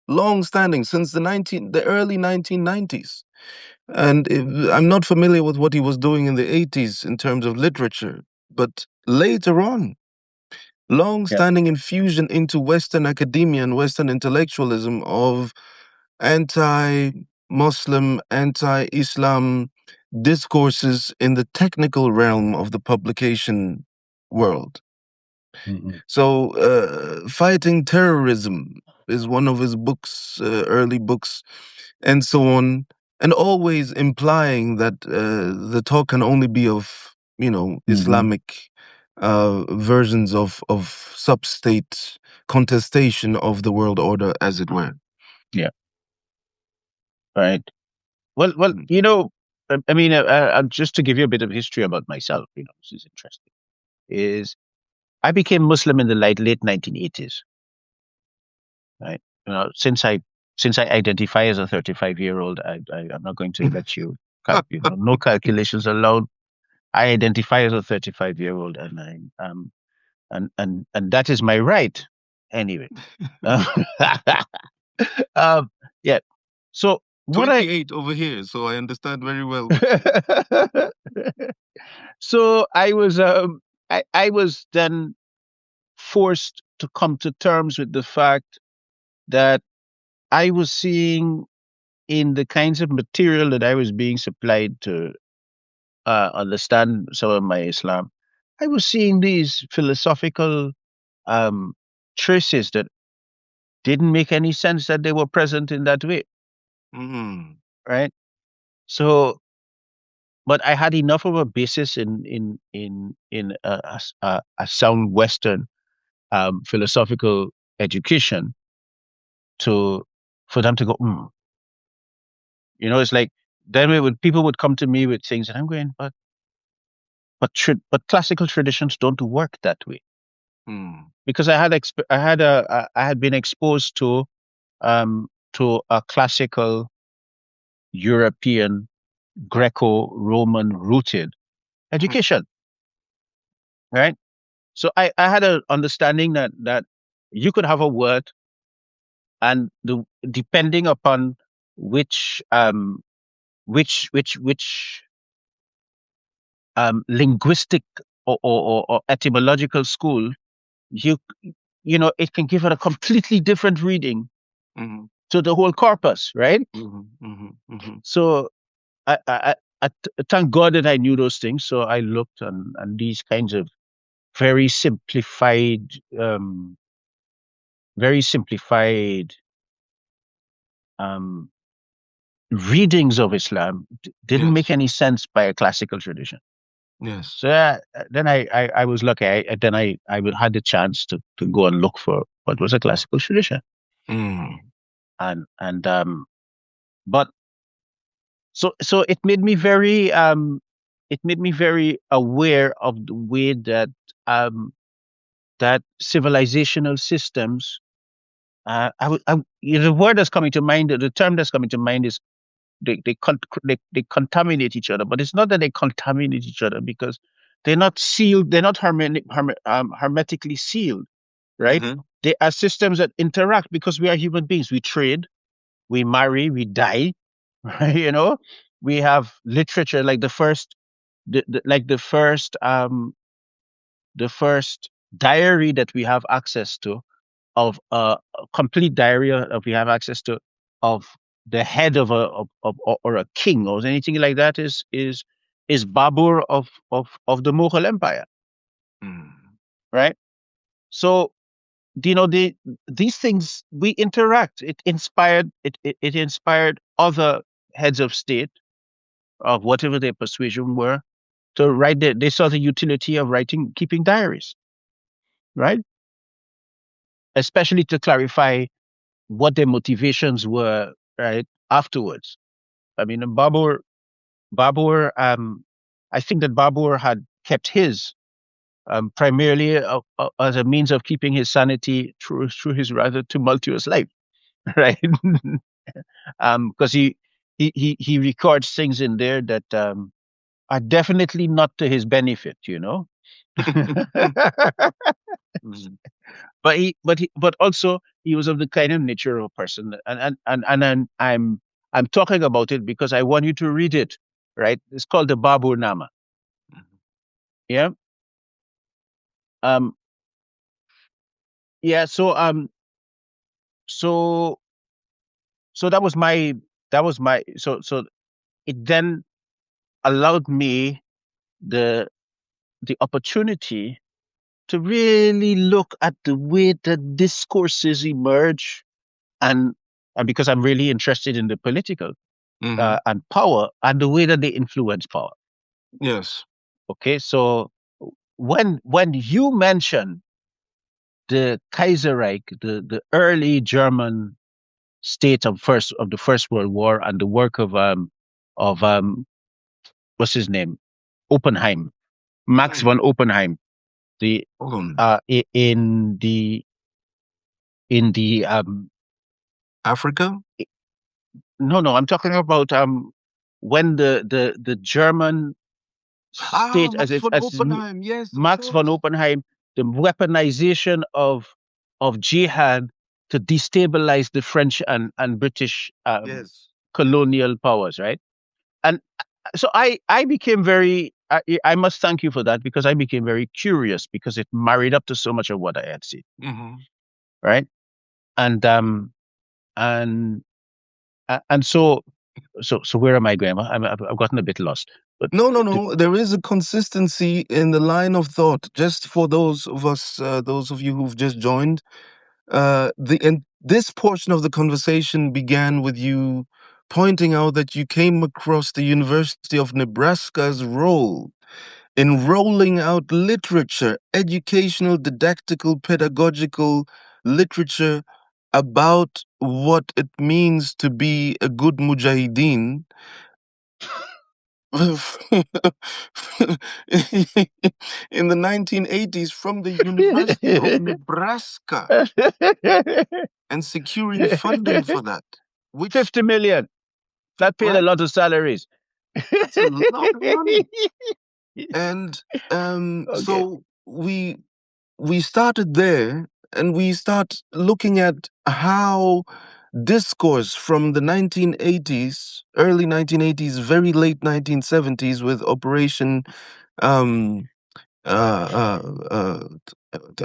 long standing since the early 1990s. And I'm not familiar with what he was doing in the 80s in terms of literature, but later on, long yeah. standing infusion into Western academia and Western intellectualism of anti Muslim, anti Islam discourses in the technical realm of the publication world. Mhm. So, Fighting Terrorism is one of his books, early books, and so on, and always implying that the talk can only be of, Mhm. Islamic versions of sub-state contestation of the world order, as it were. Yeah, right. Well, Mm. I mean, just to give you a bit of history about myself, this is interesting. Is I became Muslim in the late 1980s, right? Since I identify as a 35-year-old, I am not going to let you, no calculations allowed. I identify as a 35-year-old, and and that is my right, anyway. Um, um, yeah. So what I 28 over here, so I understand very well. so I was then forced to come to terms with the fact that I was seeing in the kinds of material that I was being supplied to understand some of my Islam, I was seeing these philosophical um, traces that didn't make any sense that they were present in that way, Mm. right? So, but I had enough of a basis in a sound Western philosophical education to for them to go, it's like then people would come to me with things, and I'm going, but classical traditions don't work that way Mm. because I had been exposed to a classical European Greco-Roman rooted Mm. education, right? So I had an understanding that you could have a word and depending upon which which linguistic or etymological school you it can give it a completely different reading Mhm. to the whole corpus, right? Mhm. Mhm. Mhm. So thank God that I knew those things. So I looked and these kinds of very simplified, um, very simplified um, readings of Islam didn't make Yes. any sense by a classical tradition. Yes. So then I was lucky. I had the chance to go and look for what was a classical tradition, Mm. and but so it made me very aware of the way that um that civilizational systems the word that's coming to mind, the term that's coming to mind is they contaminate each other, but it's not that they contaminate each other because they're not sealed, they're not hermetically sealed, right? Mhm. They are systems that interact because we are human beings. We trade, we marry, we die, right? We have literature like the first diary that we have access to, of a complete diary that we have access to, of the head of or a king or anything like that, is Babur of the Mughal Empire, Mm. right? So these things we interact. It inspired other heads of state of whatever their persuasion were to write. They saw the utility of writing, keeping diaries, right? Especially to clarify what their motivations were, right, afterwards. I mean, Babur, I think that Babur had kept his primarily as a means of keeping his sanity through his rather tumultuous life, right? Because he records things in there that are definitely not to his benefit, you know. Mm. But also he was of the kind of nature of a person, and I'm talking about it because I want you to read it, right? It's called the Babur Nama. Yeah. Um. Yeah. So so so it then allowed me the the opportunity to really look at the way that discourses emerge, and and because I'm really interested in the political Mhm. and power and the way that they influence power. Yes. Okay, so when you mention the Kaiserreich, the early German state of the First World War, and the work of what's his name, Oppenheim, Max Mm. von Oppenheim, the Hold on. in the Africa? no, I'm talking about when the German Ah, state, Max von as Oppenheim. Yes, of Max von course. Oppenheim, the weaponization of jihad to destabilize the French and British Yes. colonial powers, right? And so I became I must thank you for that, because I became very curious because it married up to so much of what I had seen, Hmm. right? And and and so where am I going? I've gotten a bit lost, but No, no, to, no. There is a consistency in the line of thought. Just for those of us, those of you who've just joined, this portion of the conversation began with you pointing out that you came across the University of Nebraska's role in rolling out literature, educational, didactical, pedagogical literature about what it means to be a good mujahideen in the 1980s from the University of Nebraska and securing funding for that, which 50 million. That paid a right, lot of salaries. that's a lot of money. And Okay. so we started there and we start looking at how discourse from the 1980s, early 1980s, very late 1970s with Operation um uh, uh, uh,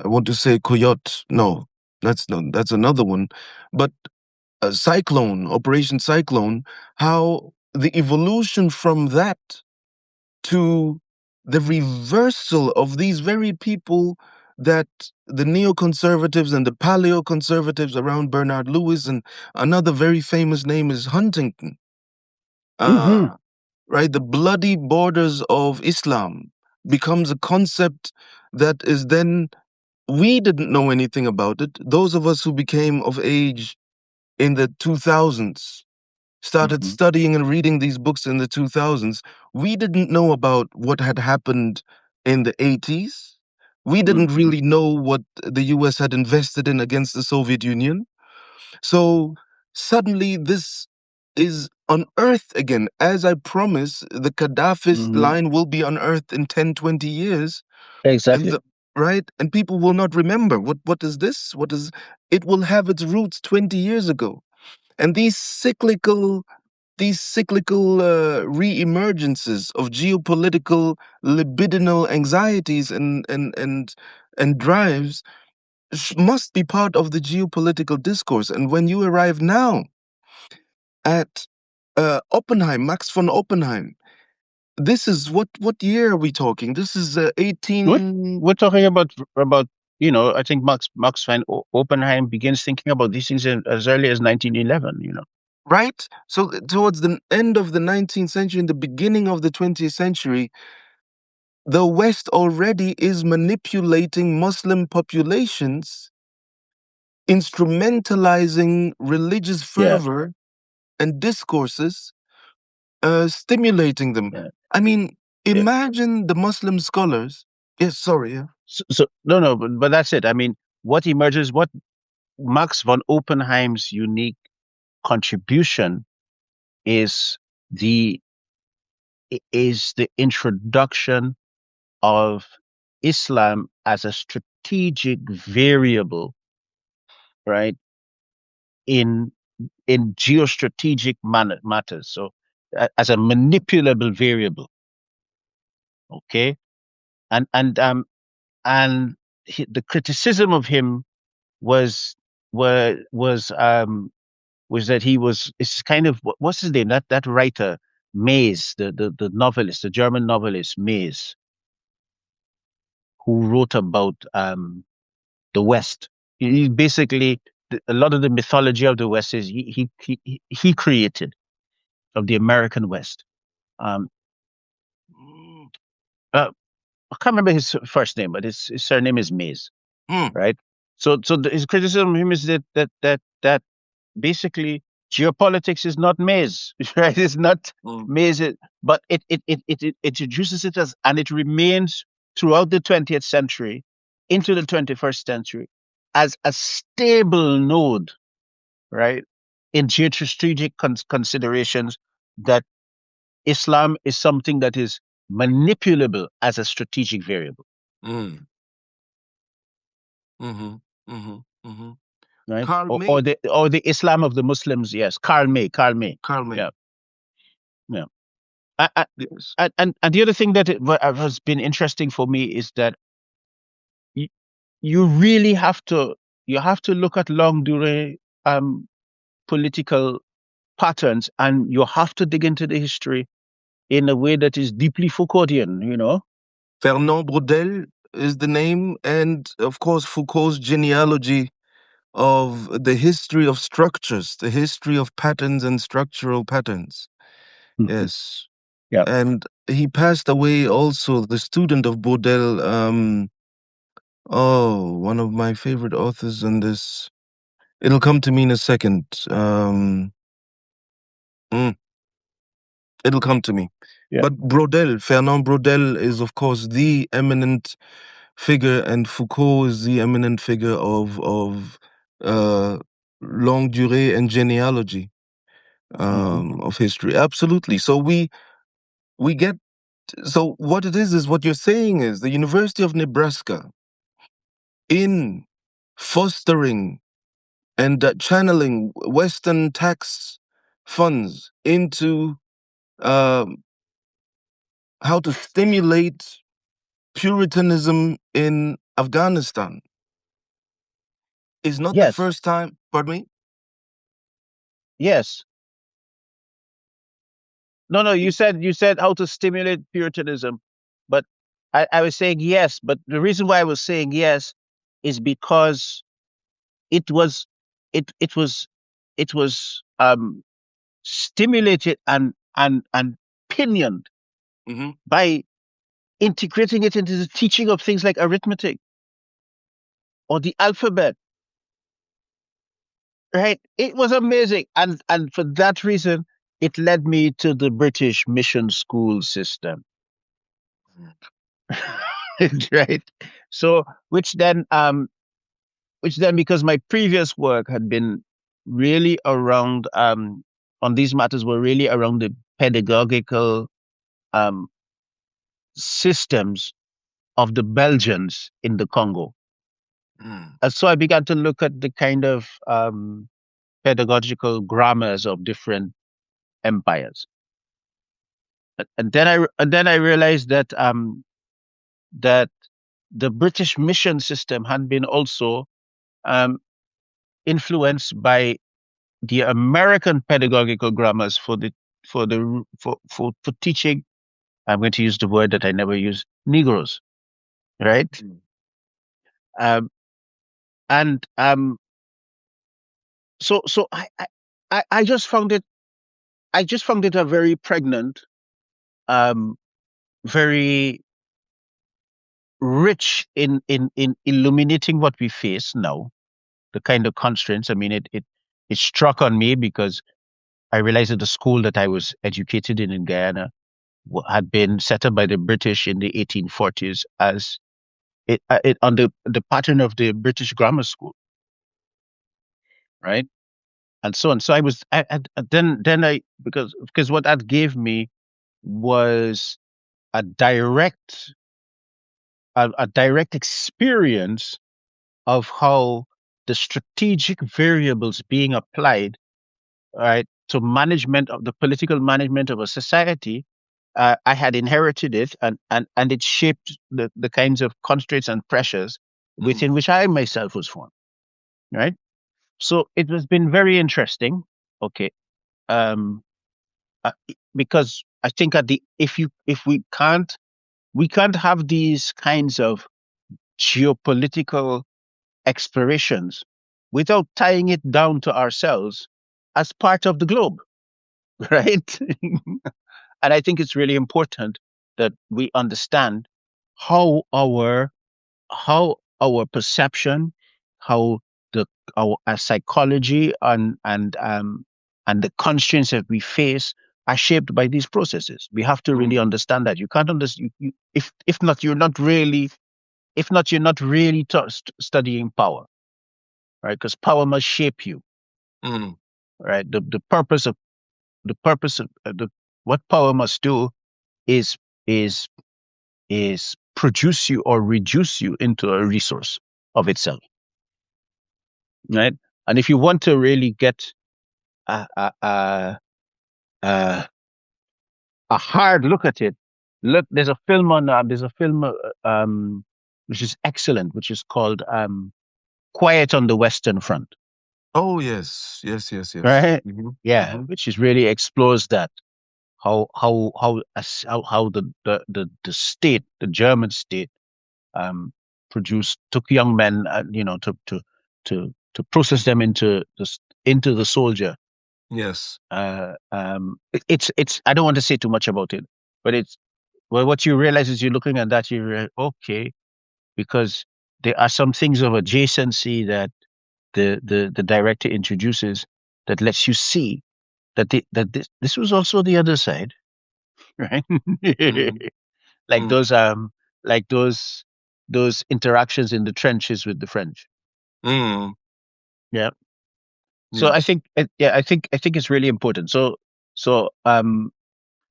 I want to say Coyote. No, that's another one. But Cyclone, Operation Cyclone, how the evolution from that to the reversal of these very people that the neoconservatives and the paleoconservatives around Bernard Lewis and another very famous name is Huntington, Hmm. uh, right? The bloody borders of Islam becomes a concept that is then, we didn't know anything about it. Those of us who became of age in the 2000s started Hmm. studying and reading these books in the 2000s. We didn't know about what had happened in the 80s. We didn't Hmm. really know what the US had invested in against the Soviet Union. So suddenly this is unearthed again. As I promise, the Gaddafist Hmm. line will be unearthed in 10, 20 years. And Exactly. the right, and people will not remember what is this? What is it? Will have its roots 20 years ago. And these cyclical re-emergences of geopolitical libidinal anxieties and and drives must be part of the geopolitical discourse. And when you arrive now at Oppenheim, Max von Oppenheim, this is what year are we talking? This is What 18, we're talking about, I think Max van Oppenheim begins thinking about these things as early as 1911. right? So towards the end of the 19th century, in the beginning of the 20th century, the West already is manipulating Muslim populations, instrumentalizing religious Yeah, fervor and discourses, stimulating them. yeah, I mean, yeah. imagine the Muslim scholars. Yes, sorry. Yeah. So no, but that's it. I mean, what Max von Oppenheim's unique contribution is the is the introduction of Islam as a strategic variable, right? In geostrategic matters. So as a manipulable variable, okay? And and the criticism of him was was was um was that he was it's kind of what's his name, that writer Mays, the novelist, the German novelist Mays, who wrote about the West. He basically a lot of the mythology of the West is he created, of the American West. Um, uh, I can't remember his first name, but his surname is Mays, Hmm. right? His criticism of him is that basically geopolitics is not Mays, right? It's not Mm. Mays, but it introduces it as, and it remains throughout the 20th century into the 21st century as a stable node, right? In geostrategic considerations, that Islam is something that is manipulable as a strategic variable, Mm. Mm-hmm. Mm-hmm. Mm-hmm. right? Carl Or May. the Islam of the Muslims, yes. Karl May, Carl May. yeah, yeah. I, I, Yes. and the other thing that has been interesting for me is that you, you really have to look at long durée um, political patterns, and you have to dig into the history in a way that is deeply Foucauldian. Fernand Braudel is the name, and of course Foucault's genealogy of the history of structures, the history of patterns and structural patterns. Mhm. Yes. Yeah. And he passed away also, the student of Braudel, one of my favorite authors in this. It'll come to me in a second. Mm, it'll come to me. Yeah. But Braudel, Fernand Braudel is of course the eminent figure, and Foucault is the eminent figure of uh, longue durée and genealogy Hmm. of history. Absolutely. So we get, so what it is what you're saying is the University of Nebraska, in fostering and channeling Western tax funds into um, how to stimulate Puritanism in Afghanistan, is not the Yes. first time. Pardon me. Yes. No. You Y- said how to stimulate Puritanism, but I was saying yes. But the reason why I was saying yes is because it was it was it was stimulated and pinioned mhm. by integrating it into the teaching of things like arithmetic or the alphabet, right? It was amazing, and for that reason, it led me to the British mission school system, right? So, which then, because my previous work had been really around on these matters, were really around the pedagogical um systems of the Belgians in the Congo. Mm. And so I began to look at the kind of pedagogical grammars of different empires. And then I realized that the British mission system had been also um, influenced by the American pedagogical grammars for teaching. I'm going to use the word that I never use, Negroes, right? Um, and so I just found it a very pregnant, um, very rich in illuminating what we face now, the kind of constraints. I mean, it struck on me because I realized that the school that I was educated in Guyana had been set up by the British in the 1840s as it on the pattern of the British grammar school, right? And so on. So then I because what that gave me was a direct a direct experience of how the strategic variables being applied, right, to management of the political management of a society. I had inherited it, and it shaped the kinds of constraints and pressures within which I myself was formed. Right. So it has been very interesting. Okay. Um, because I think at the if we can't have these kinds of geopolitical explorations without tying it down to ourselves as part of the globe, right? And I think it's really important that we understand how our perception, how the our psychology and the constraints that we face are shaped by these processes. We have to really understand that. You can't understand if not you're not really studying power, right? Because power must shape you, right? The purpose of the what power must do is is produce you or reduce you into a resource of itself, right? And if you want to really get a a a, a, a hard look at it, look, there's a film which is excellent, which is called Quiet on the Western Front, Oh yes, yes, yes, yes. right? Yeah, which is really explores that how the state, the German state, um, took young men, to process them into the soldier. Yes. It's I don't want to say too much about it, but it's well, what you realize is you're looking at that, okay, because there are some things of adjacency that the director introduces that lets you see that this was also the other side, right? Like Mm. those interactions in the trenches with the French. Mm. Yeah. So I Yes. think I think it's really important. So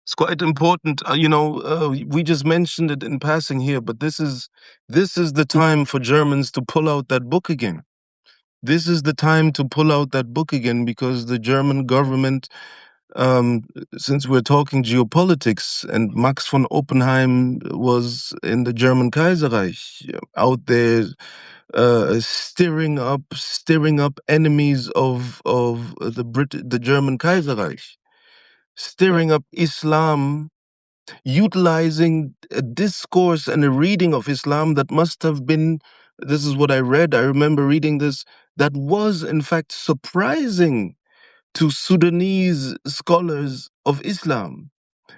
It's quite important. We just mentioned it in passing here, but this is the time for Germans to pull out that book again. This is the time to pull out that book again because the German government, um, since we're talking geopolitics, and Max von Oppenheim was in the German Kaiserreich, out there stirring up enemies of the German Kaiserreich, yeah, stirring up Islam, utilizing a discourse and a reading of Islam that must have been, this is what I read, I remember reading this, that was in fact surprising to Sudanese scholars of Islam.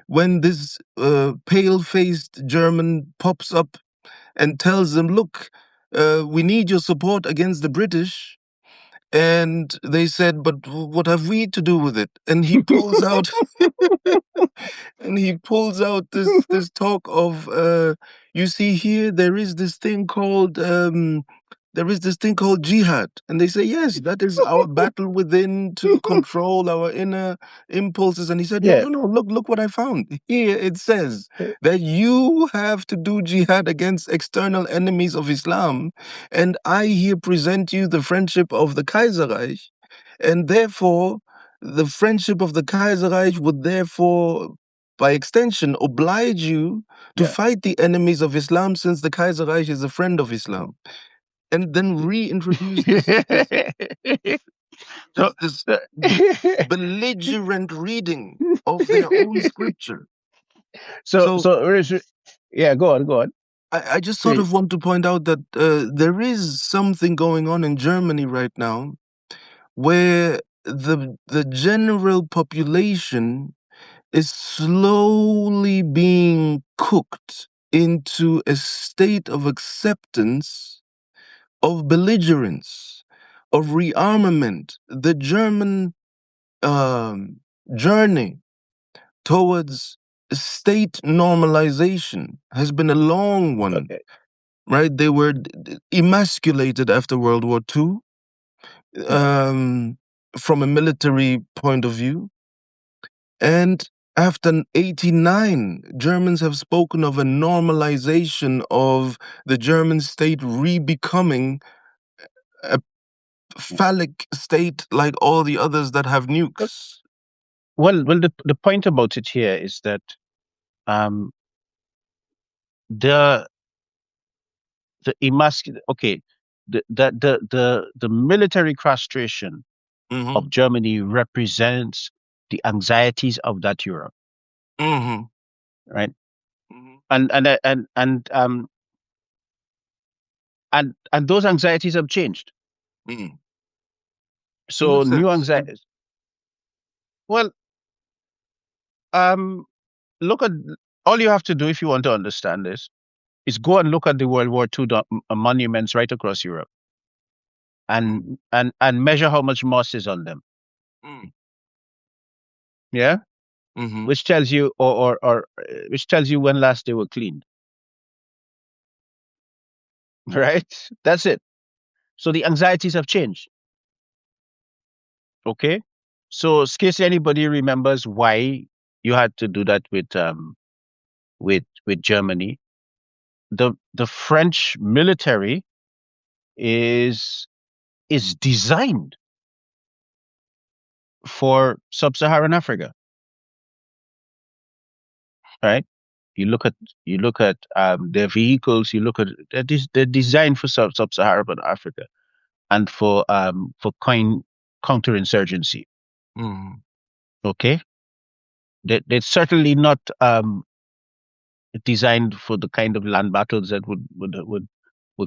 When this pale faced German pops up and tells them, look, we need your support against the British. And they said, but what have we to do with it? And he pulls out and he pulls out this talk of you see here there is this thing called jihad, and they say yes, that is our battle within to control our inner impulses. And he said no, yeah, no, no, look what I found here. It says that you have to do jihad against external enemies of Islam, and I here present you the friendship of the Kaiserreich, and therefore the friendship of the Kaiserreich would therefore by extension, oblige you to Yeah. fight the enemies of Islam, since the Kaiserreich is a friend of Islam, and then reintroduce so, this the- belligerent reading of their own scripture. so, So so, yeah, go on, go on. I just sort Please. of want to point out that there is something going on in Germany right now where the general population is slowly being cooked into a state of acceptance of belligerence, of rearmament. The German um, journey towards state normalization has been a long one, Okay. right? They were emasculated after World War II, Yeah. from a military point of view. And after 89, Germans have spoken of a normalization of the German state re-becoming a phallic state like all the others that have Well, nukes. the point about it here is that um, the okay, the military castration Mm-hmm. of Germany represents the anxieties of that Europe, Mm-hmm. right? Mm-hmm. And and those anxieties have changed. Mm. In So what new sense? anxieties. Well, um, look at all you have to do if you want to understand this is go and look at the World War II monuments right across Europe Mm. and measure how much moss is on them. Mm. Yeah, Mm-hmm. which tells you or which tells you when last they were cleaned, right? That's it. So the anxieties have changed. Okay, so scarcely anybody remembers why you had to do that with Germany. The French military is is designed for sub-Saharan Africa, right? You look at their vehicles. You look at they're designed for sub-Saharan Africa and for counterinsurgency. Mm. Okay, they're certainly not designed for the kind of land battles that would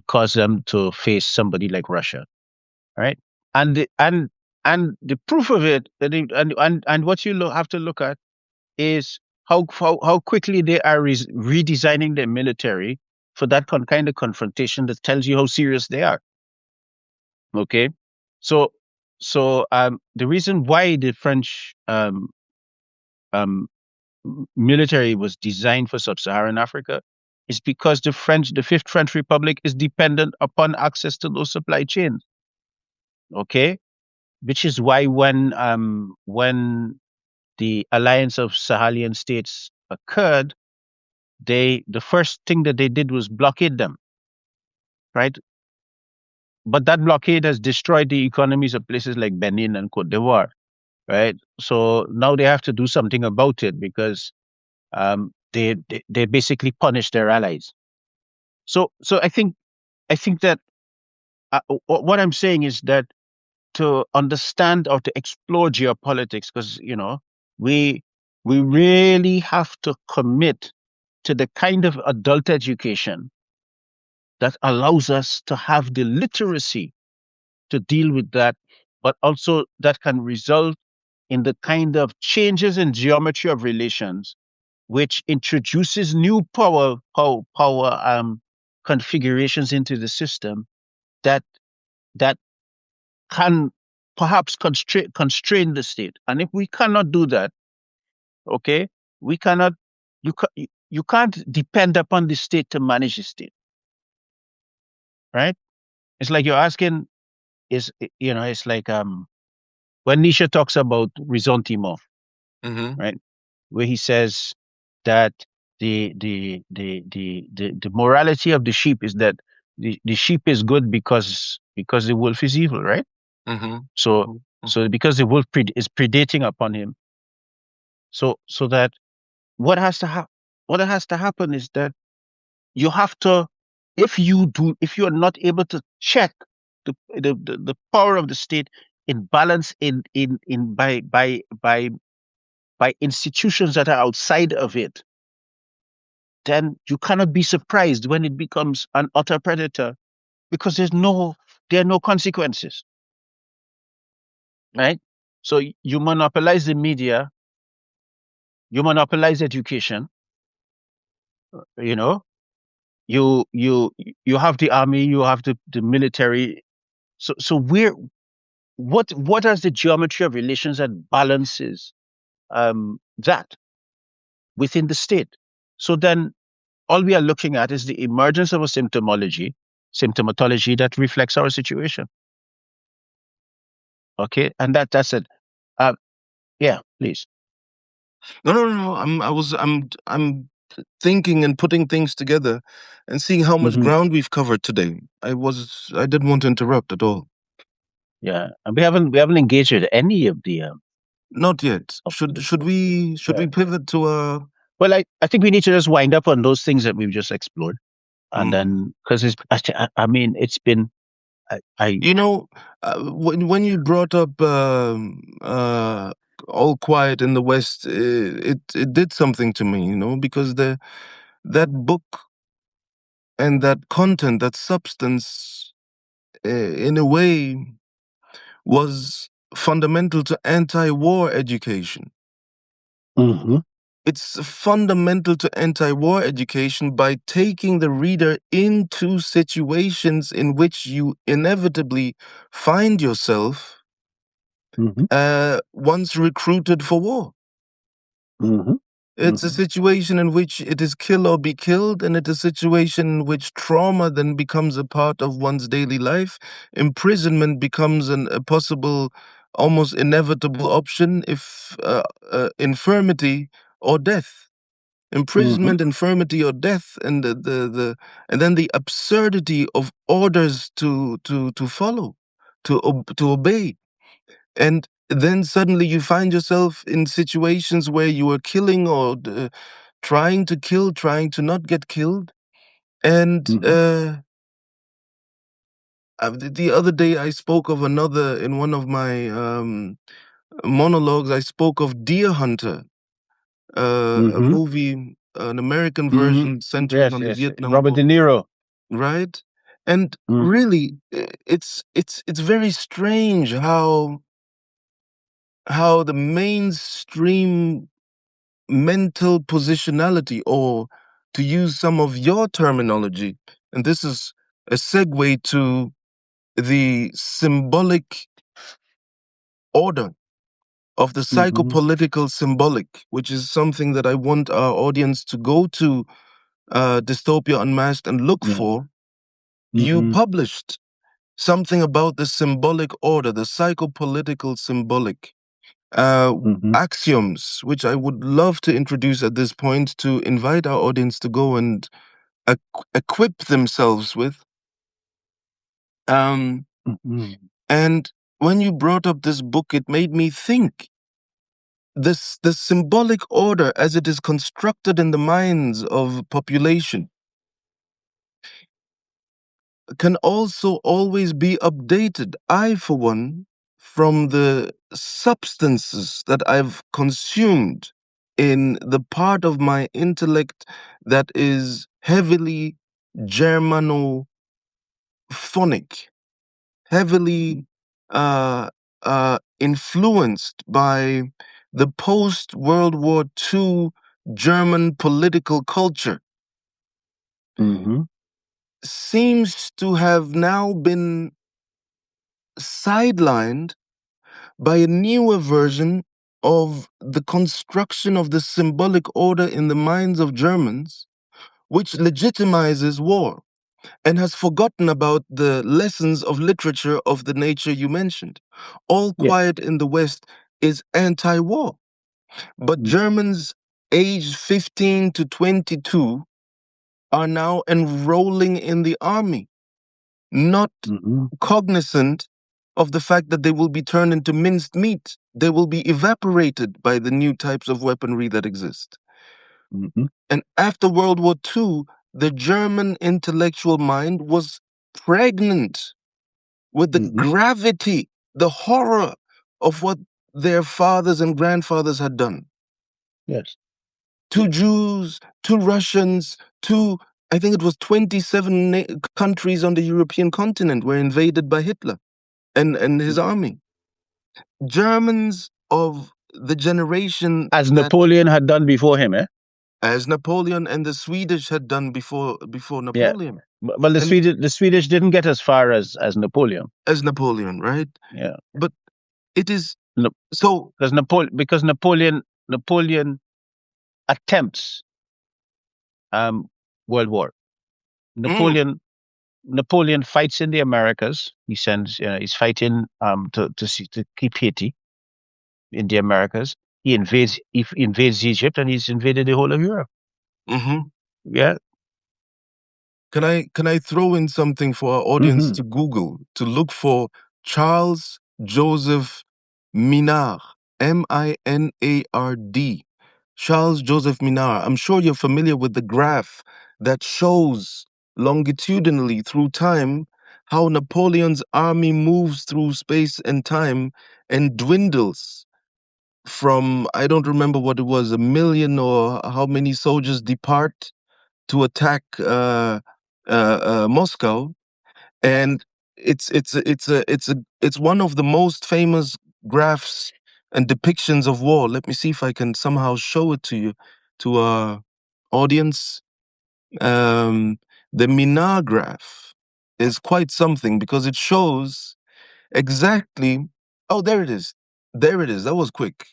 cause them to face somebody like Russia, right? And the proof of it, and what you have to look at is how quickly they are redesigning their military for that kind of confrontation that tells you how serious they are. Okay, so the reason why the French um, military was designed for sub-Saharan Africa is because the Fifth French Republic is dependent upon access to those supply chains. Okay, which is why when the alliance of Sahelian states occurred, the first thing that they did was blockade them, right? But that blockade has destroyed the economies of places like Benin and Cote d'Ivoire, right? So now they have to do something about it because they basically punish their allies. So I think that what I'm saying is that to understand or to explore geopolitics, because we we really have to commit to the kind of adult education that allows us to have the literacy to deal with that, but also that can result in the kind of changes in geometry of relations, which introduces new power configurations into the system that that can perhaps constrain the state. And if we cannot do that, okay, we cannot you can't depend upon the state to manage the state, right? It's like you're asking it's like when Nietzsche talks about ressentiment, Mm-hmm. right? Where he says that the morality of the sheep is that the sheep is good because the wolf is evil, right? Mm-hmm. So Mm-hmm. so because the wolf is predating upon him, so that what has to happen? What has to happen is that you have to, if you are not able to check the power of the state in balance in by institutions that are outside of it, then you cannot be surprised when it becomes an utter predator because there are no consequences, right? So you monopolize the media, you monopolize education, you know, you you you have the army, you have the military. So where what is the geometry of relations that balances that within the state? So then all we are looking at is the emergence of a symptomatology that reflects our situation. Okay, and that's it. Uh, yeah, please. No, no, no, no. I'm thinking and putting things together and seeing how much Hmm. ground we've covered today. I didn't want to interrupt at all. Yeah, and we haven't engaged with any Not yet. of Should the, should we should yeah. we pivot to Well, I think we need to just wind up on those things that we've just explored, and mm. then because I mean it's been I You know, when you brought up All Quiet in the West, it did something to me, you know, because that book and that content, that substance, in a way, was fundamental to anti-war education. hmm It's fundamental to anti-war education by taking the reader into situations in which you inevitably find yourself hmm once recruited for war. hmm It's a hmm situation in which it is kill or be killed, and it's a situation in which trauma then becomes a part of one's daily life. Imprisonment becomes a possible, almost inevitable option if infirmity or death. hmm Imprisonment, infirmity, or death, and and then the absurdity of orders to follow, to obey, and then suddenly you find yourself in situations where you are killing or trying to kill, trying to not get killed. And hmm the other day, I spoke of another in one of my monologues. I spoke of Deer Hunter, a hmm movie, an American hmm version centering yes, on the yes, Vietnam Robert War, De Niro. right? And Mm. really, it's very strange how the mainstream mental positionality, or to use some of your terminology, and this is a segue to the symbolic order of the hmm psychopolitical symbolic, which is something that I want our audience to go to Dystopia Unmasked and look Yeah. for. You hmm published something about the symbolic order, the psychopolitical symbolic uh, hmm axioms, which I would love to introduce at this point to invite our audience to go and equip themselves with. Um, hmm and when you brought up this book, it made me think the symbolic order as it is constructed in the minds of population can also always be updated. I, for one, from the substances that I've consumed in the part of my intellect that is heavily Germanophonic, heavily influenced by the post World War II German political culture, hmm seems to have now been sidelined by a newer version of the construction of the symbolic order in the minds of Germans, which legitimizes war and has forgotten about the lessons of literature of the nature you mentioned. All Yeah. Quiet in the West is anti war, but Mm-hmm. Germans aged 15 to 22 are now enrolling in the army, not Mm-hmm. cognizant of the fact that they will be turned into minced meat. They will be evaporated by the new types of weaponry that exist. Hmm. And after World War II, the German intellectual mind was pregnant with the Hmm. gravity, the horror of what their fathers and grandfathers had done Yes. to Jews, to Russians, to, I think it was 27 countries on the European continent were invaded by Hitler and his army. Germans of the generation As that, Napoleon had done before him, eh? as Napoleon and the Swedish had done before Yeah. Napoleon, Well, and The Swedish didn't get as far as Napoleon. as Napoleon, right? Yeah. But it is No, so. because Napoleon attempts um World War. Mm, Napoleon Napoleon fights in the Americas. He sends he's fighting to keep Haiti in the Americas. He invades Egypt, and he's invaded the whole of Europe. hmm Yeah. Can I throw in something for our audience Hmm. to Google to look for Charles Joseph Minard, Minard. Charles Joseph Minard. I'm sure you're familiar with the graph that shows longitudinally through time how Napoleon's army moves through space and time and dwindles from, I don't remember what it was, a million or how many soldiers depart to attack Moscow, and it's one of the most famous graphs and depictions of war. Let me see if I can somehow show it to you, to our audience. Um, the Minar graph is quite something because it shows exactly. Oh, there it is. There it is. That was quick.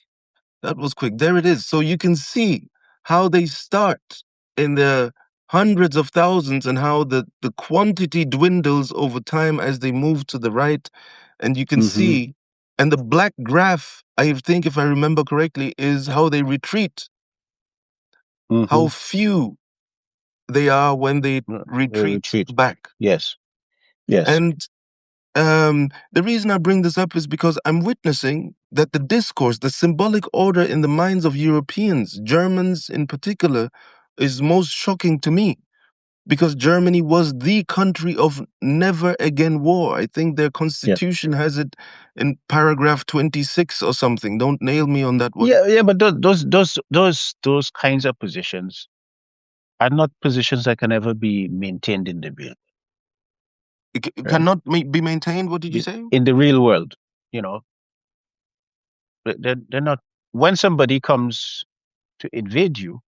That was quick. There it is. So you can see how they start in the hundreds of thousands and how the quantity dwindles over time as they move to the right. And you can Hmm. see, and the black graph, I think, if I remember correctly, is how they retreat, how Hmm. few they are when they They retreat retreat. back. Yes. Yes. And the reason I bring this up is because I'm witnessing that the discourse, the symbolic order in the minds of Europeans, Germans in particular, is most shocking to me because Germany was the country of never again war. I think their Yeah. constitution has it in paragraph 26 or something. Don't nail me on that one. Yeah. Yeah. But those kinds of positions are not positions that can ever be maintained in the real, It right? cannot be maintained. What did you say? In the real world, you know, they're not. When somebody comes to invade you,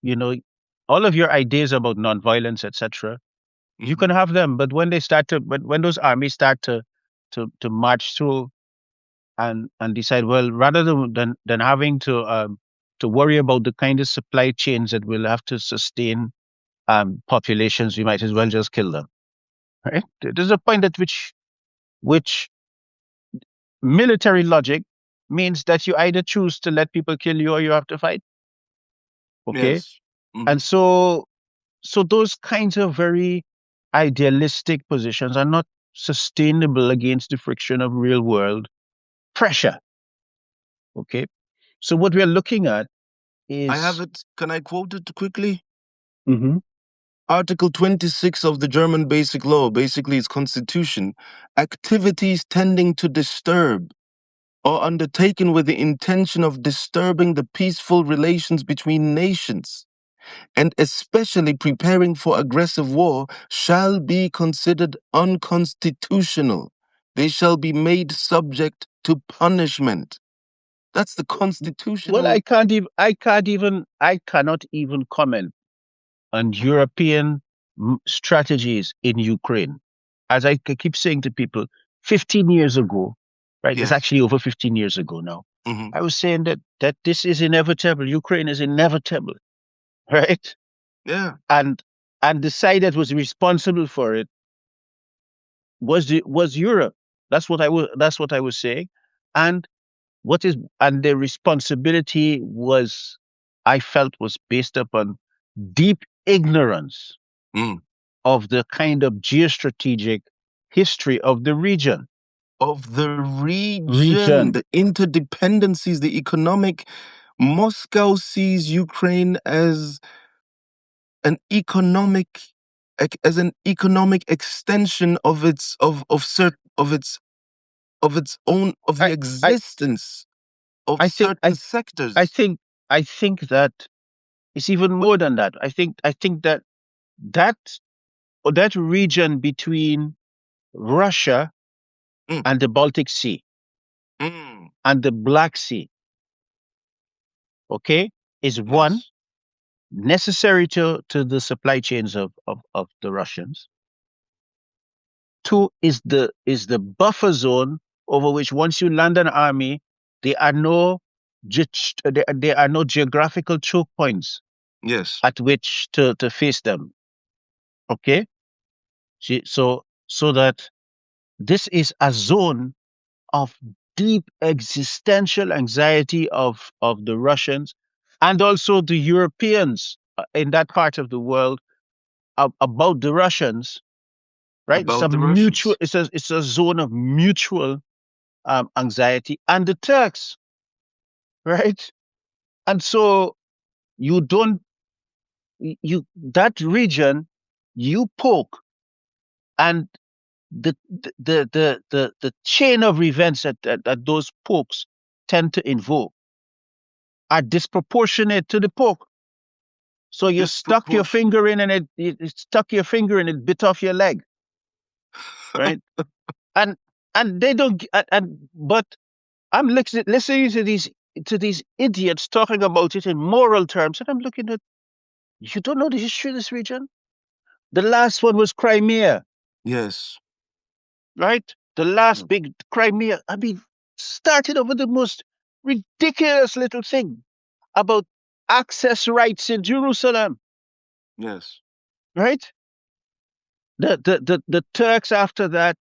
you know, all of your ideas about nonviolence, etc., you Mhm. can have them, but when they start to, but when those armies start to march through and decide, well, rather than having to worry about the kind of supply chains that will have to sustain populations, we might as well just kill them. Right? There's a point at which military logic means that you either choose to let people kill you or you have to fight. Okay, Yes. and Hmm. so those kinds of very idealistic positions are not sustainable against the friction of real world pressure. Okay, so what we're looking at I have is. it. Can I quote it quickly? Hmm. Article 26 of the German Basic Law, basically its constitution, activities tending to disturb or undertaken with the intention of disturbing the peaceful relations between nations, and especially preparing for aggressive war, shall be considered unconstitutional. They shall be made subject to punishment. That's the Well, constitutional. I cannot even comment on European strategies in Ukraine. As keep saying to people, 15 years ago, right? It's Yes. actually over 15 years ago now. Hmm. I was saying that this is inevitable. Ukraine is inevitable, right? Yeah. And the side that was responsible for it was Europe. That's what I was saying. And the responsibility was, I felt, was based upon deep ignorance Mm. of the kind of geostrategic history of the Of the region, region. the interdependencies, the economic. Moscow sees Ukraine as an economic as an economic extension of its own of the I I existence of I think certain I sectors. think I think that it's even more than that. I think that that that region between Russia Mm, and the Baltic Sea mm, and the Black Sea, okay, is one yes, necessary to the supply chains of the Russians. Two is the buffer zone over which once you land an army, there are no there are no geographical choke points yes, at which to face them. Okay, so that this is a zone of deep existential anxiety of the Russians and also the Europeans in that part of the world about the Russians, right? about the Russians. It's a zone of mutual anxiety and the Turks, right? And so you don't that region you poke and the chain of events that those pokes tend to invoke are disproportionate to the poke. So you stuck your Disproportionate. finger in and it stuck your finger and it bit off your leg, right? And they don't and but I'm listening to these idiots talking about it in moral terms, and I'm looking at you don't know the history of this region. The last one was Crimea, Yes. right? The last Mm, big Crimea. I mean, started over the most ridiculous little thing about access rights in Jerusalem, yes. right? The Turks after that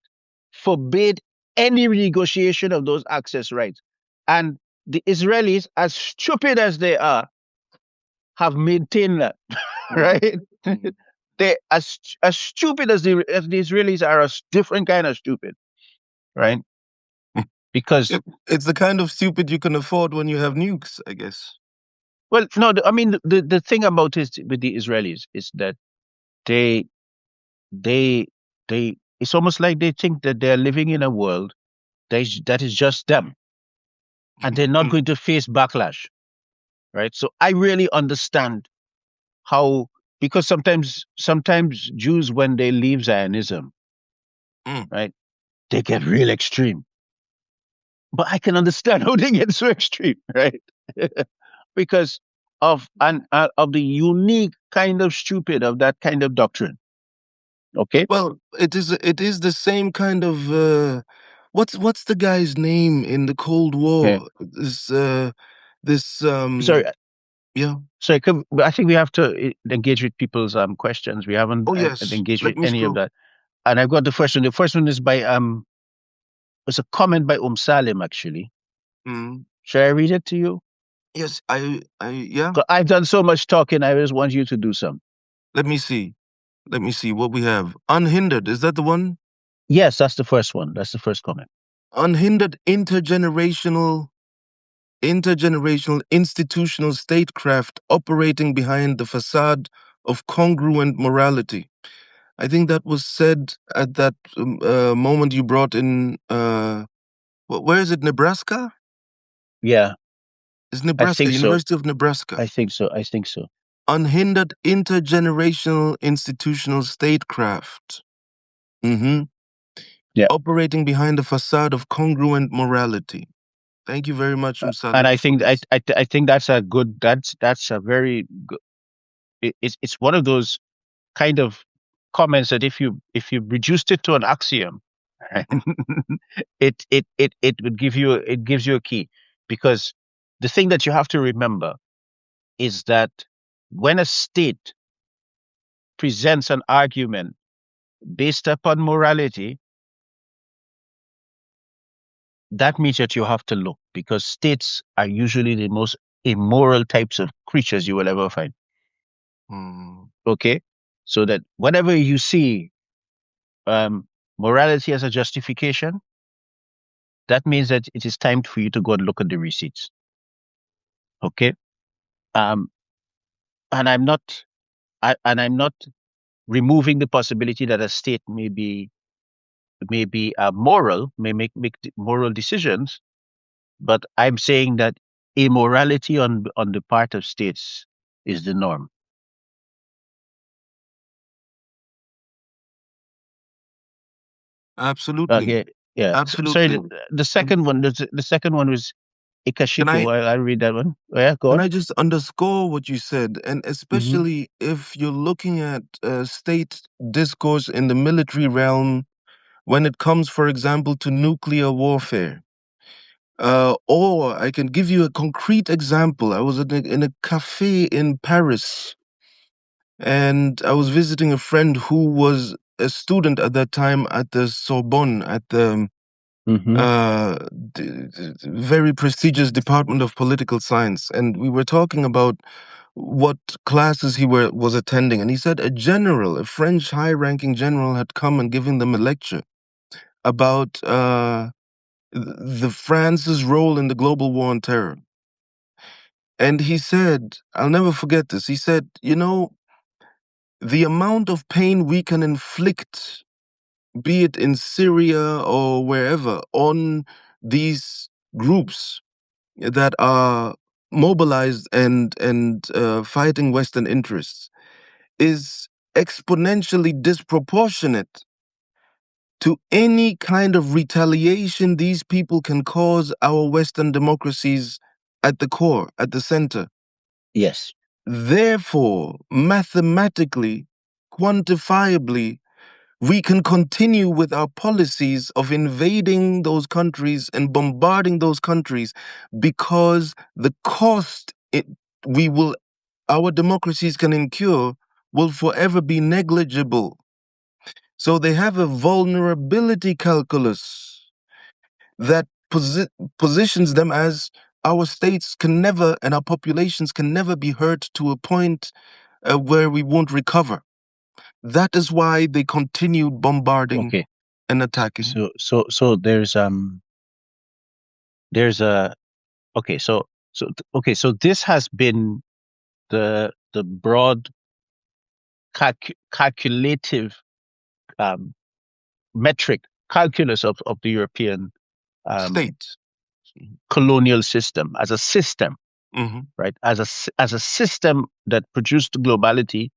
forbade any renegotiation of those access rights. And the Israelis, as stupid as they are, have maintained that, Mm, right? mm. They as stupid as the Israelis are a different kind of stupid, right? Because It's the kind of stupid you can afford when you have nukes, I guess. well, no, I mean the thing about it with the Israelis is that they they it's almost like they think that they're living in a world that is just them and they're not Mm, going to face backlash, right? So I really understand how because sometimes Jews when they leave Zionism, mm. right, they get real extreme. But I can understand how they get so extreme, right? Because of the unique kind of stupid of that kind of doctrine. Okay, Well, it is the same kind of what's the guy's name in the Cold yeah. War? This Sorry, yeah. sorry. I think we have to engage with people's questions. We haven't Oh yes. engaged Let with me any of scroll. that. And I've got the first one. The first one is by it's a comment by Salim actually. Mm. Should I read it to you? Yes, I yeah. 'Cause I've done so much talking. I just want you to do some. Let me see. Let me see what we have. Unhindered, is that the one? Yes, that's the first one. That's the first comment. Unhindered intergenerational institutional statecraft operating behind the facade of congruent morality. I think that was said at that moment you brought in. Where is it? Nebraska? Yeah, It's I Nebraska, think so. University of Nebraska. I think so. I think so. Unhindered intergenerational institutional statecraft. Mm-hmm. Yeah. Operating behind the facade of congruent morality. Thank you very much, And Salim, I for think this. I think that's a good that's a very good it's one of those kind of comments that if you reduced it to an axiom, right, it would give you it gives you a key because the thing that you have to remember is that when a state presents an argument based upon morality, that means that you have to look because states are usually the most immoral types of creatures you will ever find. Mm. Okay, so that whenever you see morality as a justification, that means that it is time for you to go and look at the receipts. Okay. Um, and I'm not removing the possibility that a state may be moral, may make moral decisions, but I'm saying that immorality on the part of states is the norm. Absolutely. Okay, yeah. Sorry, Absolutely. the second one was Can I Ikashiko. I read that one. Oh, yeah, go can on. I just underscore what you said, and Hmm. especially if you're looking at state discourse in the military realm when it comes, for example, to nuclear warfare. Or I can give you a concrete example. I was in a cafe in Paris, and I was visiting a friend who was a student at that time at the Sorbonne, at the Hmm. uh, very prestigious Department of Political Science, and we were talking about what classes was attending, and he said a general, a French high-ranking general, had come and given them a lecture about the France's role in the global war on terror. And he said, I'll never forget this. He said, you know, the amount of pain we can inflict, be it in Syria or wherever, on these groups that are mobilized and fighting Western interests is exponentially disproportionate to any kind of retaliation these people can cause our Western democracies at the core, at the center. Yes. Therefore, mathematically, quantifiably, we can continue with our policies of invading those countries and bombarding those countries because the cost we will our democracies can incur will forever be negligible. So they have a vulnerability calculus that positions them as our states can never and our populations can never be hurt to a point where we won't recover. That is why they continued bombarding Okay. and attacking. So there's a okay. Okay. So this has been the broad calculative um, metric calculus of the European um, State. colonial system as a system, Hmm. right? As a system that produced globality,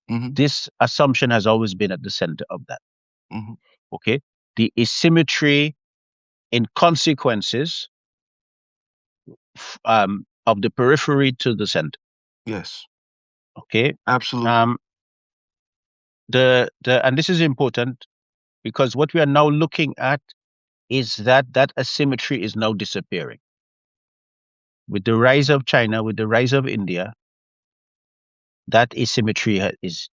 Hmm. this assumption has always been at the center of that. Hmm. Okay, the asymmetry in consequences of the periphery to the center. Yes, Okay, absolutely. um, the and this is important because what we are now looking at is that that asymmetry is now disappearing with the rise of China, with the rise of India. That asymmetry is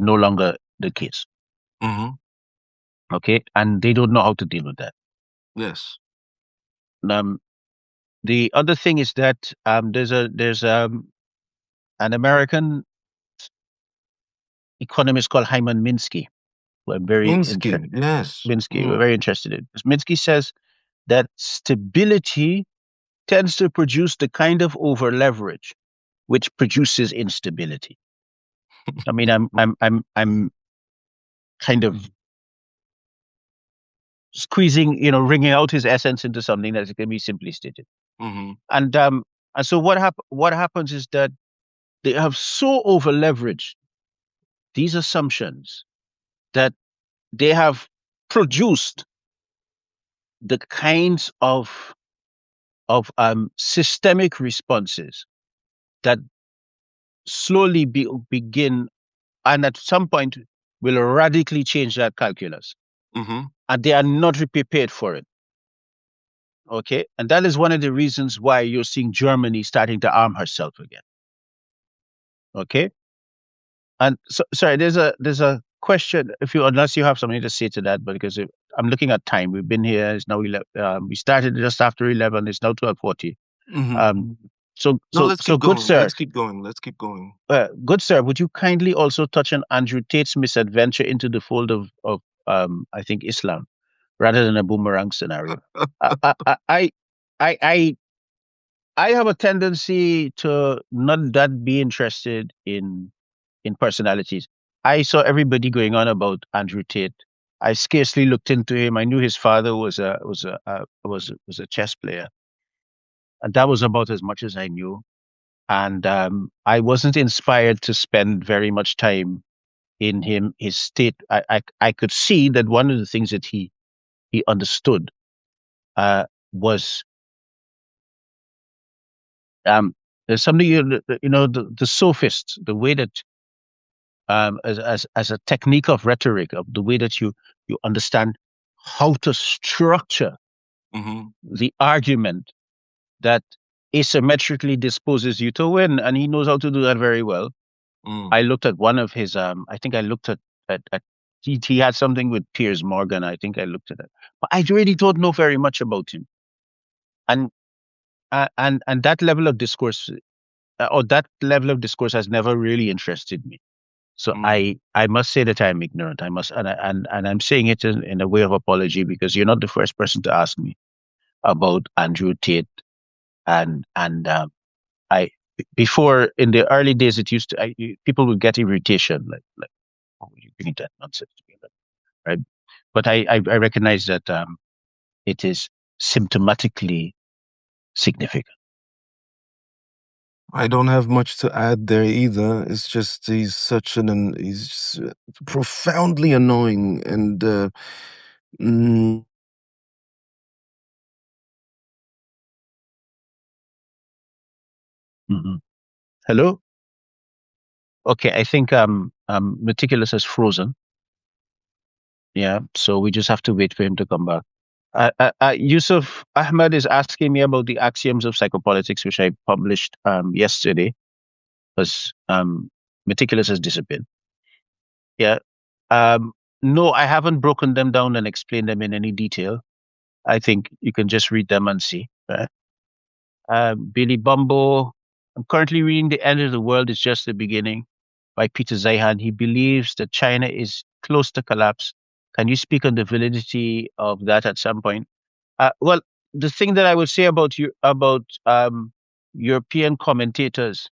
no longer the case. Hmm. Okay, and they don't know how to deal with that. Yes. Um, the other thing is that there's an American economist called Hyman Minsky, who I'm very interested. Minsky. Yes. Minsky, we're Mm. very interested in. Because Minsky says that stability tends to produce the kind of over leverage which produces instability. I mean, I'm kind of squeezing, wringing out his essence into something that can be simply stated. Hmm. And so what happens is that they have so over leveraged these assumptions that they have produced the kinds of systemic responses that slowly begin and at some point will radically change that calculus, Hmm. and they are not prepared for it. Okay, and that is one of the reasons why you're seeing Germany starting to arm herself again. Okay, and so sorry, there's a question. If you unless you have something to say to that, but because I'm looking at time, we've been here. It's now 11. We started just after 11. It's now 12:40. Hmm. Um, No, let's so keep good going. sir, Let's keep going. Let's keep going. good sir. Would you kindly also touch on Andrew Tate's misadventure into the fold of I think Islam rather than a boomerang scenario? I I I I, I I have a tendency to not that be interested in personalities. I saw everybody going on about Andrew Tate. I scarcely looked into him. I knew his father was a chess player, and that was about as much as I knew. And I wasn't inspired to spend very much time in his state. I could see that one of the things that he understood was there's something the sophist, the way that as a technique of rhetoric, of the way that you understand how to structure Mm-hmm. the argument that asymmetrically disposes you to win, and he knows how to do that very well. Mm. I looked at one of his I think I looked at he had something with Piers Morgan. I think I looked at it, but I really don't know very much about him. And and that level of discourse or that level of discourse has never really interested me. So Mm. I must say that I'm ignorant. I must and I'm saying it in a way of apology, because you're not the first person to ask me about Andrew Tate. And I before, in the early days, it used to people would get irritation, like, oh, you bring that nonsense to me, right? But I recognize that it is symptomatically significant. I don't have much to add there either. It's just he's such he's profoundly annoying and mm, Hmm. Hello. Okay, I think Meticulous has frozen. Yeah, so we just have to wait for him to come back. Yusuf Ahmed is asking me about the axioms of psychopolitics, which I published yesterday, because Meticulous has disappeared. Yeah. Um, no, I haven't broken them down and explained them in any detail. I think you can just read them and see. Right? Billy Bumbo. I'm currently reading The End of the World is Just the Beginning by Peter Zeihan. He believes that China is close to collapse. Can you speak on the validity of that at some point? Well, the thing that I would say about you about European commentators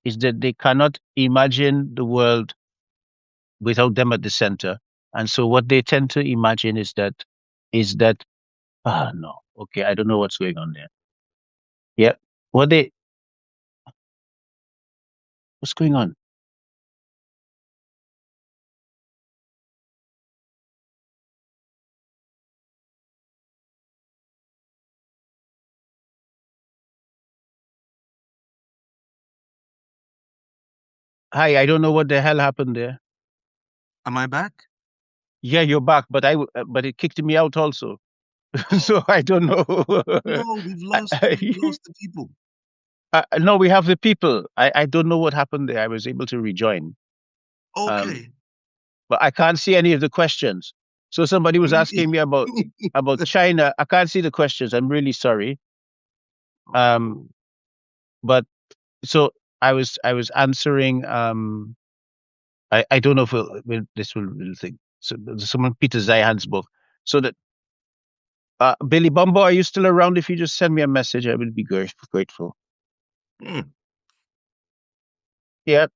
is that they cannot imagine the world without them at the center, and so what they tend to imagine is that no, okay, I don't know what's going on there. Yeah, what they what's going on? Hi, I don't know what the hell happened there. am I back? Yeah, you're back, but it kicked me out also, Oh so I don't know. no, we've lost the people. No, we have the people. I don't know what happened there. I was able to rejoin. Um, Okay. but I can't see any of the questions. So somebody was asking me about China. I can't see the questions. I'm really sorry. Um, Oh. but so I was answering. I don't know if this will think. So there's someone Peter Zeihan's book. So that Billy Bumbo, are you still around? If you just send me a message, I would be grateful. Hmm. Yeah.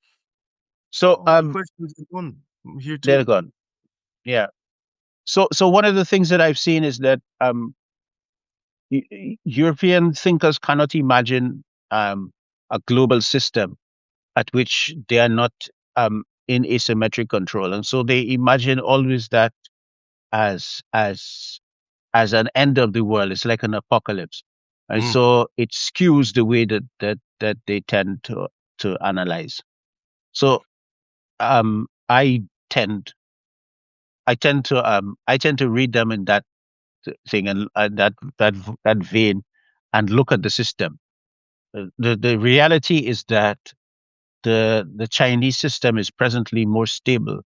So All the questions are gone. I'm here they're too. gone. Yeah. So one of the things that I've seen is that European thinkers cannot imagine a global system at which they are not in asymmetric control, and so they imagine always that as as as an end of the world. It's like an apocalypse, and Mm. so it skews the way that they tend to analyze. So um, I tend I tend to read them in that thing, and that vein, and look at the system. The reality is that the Chinese system is presently more stable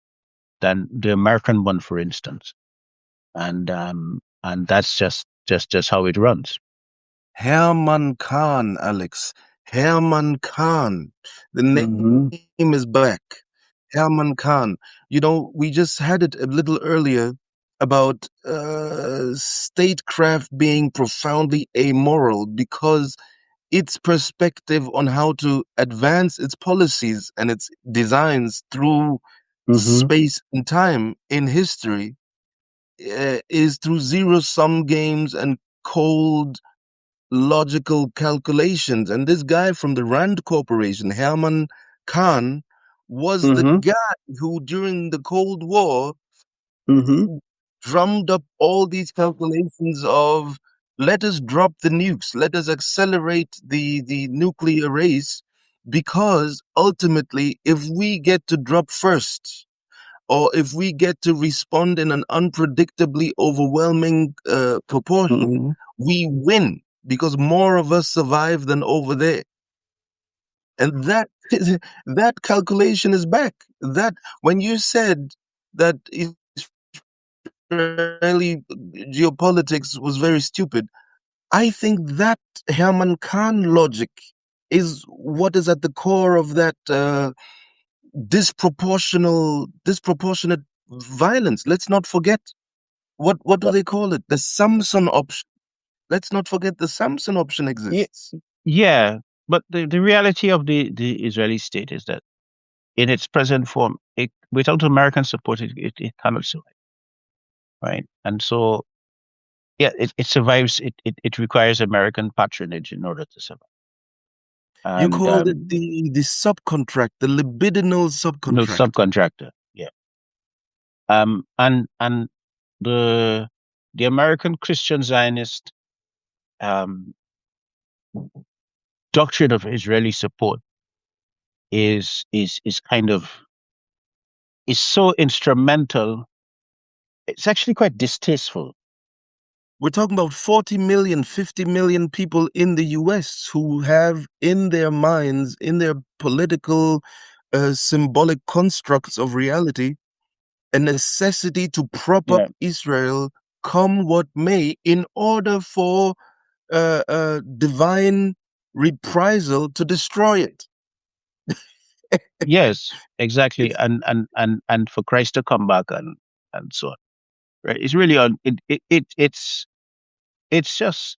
than the American one, for instance, and that's just how it runs. Herman Khan, Alex. Herman Khan. The Hmm. name is back. Herman Khan. You know, we just had it a little earlier about statecraft being profoundly amoral because its perspective on how to advance its policies and its designs through Mm-hmm. space and time in history is through zero sum games and cold logical calculations. And this guy from the Rand Corporation, Herman Kahn, was the Mm-hmm. guy who, during the Cold War, Mm-hmm. drummed up all these calculations of let us drop the nukes, let us accelerate the nuclear race, because ultimately, if we get to drop first, or if we get to respond in an unpredictably overwhelming proportion, Mm-hmm. we win because more of us survive than over there. And that that calculation is back. That when you said that Israeli geopolitics was very stupid, I think that Herman Kahn logic is what is at the core of that disproportionate violence. Let's not forget what do they call it? The Samson option. Let's not forget the Samson option Yeah, exists. yeah. But the reality of the Israeli state is that in its present form, without American support, it cannot survive, right? And so, yeah, it survives. It requires American patronage in order to survive. You And called it the subcontract, the libidinal no subcontractor. subcontractor, yeah. And the the American Christian Zionist um, doctrine of Israeli support is kind of is so instrumental. It's actually quite distasteful. We're talking about 40 million, 50 million people in the US who have in their minds, in their political, symbolic constructs of reality, a necessity to prop up Yeah. Israel come what may in order for divine reprisal to destroy it. Yes, exactly. It's And for Christ to come back and so on. Right. It's really on it's just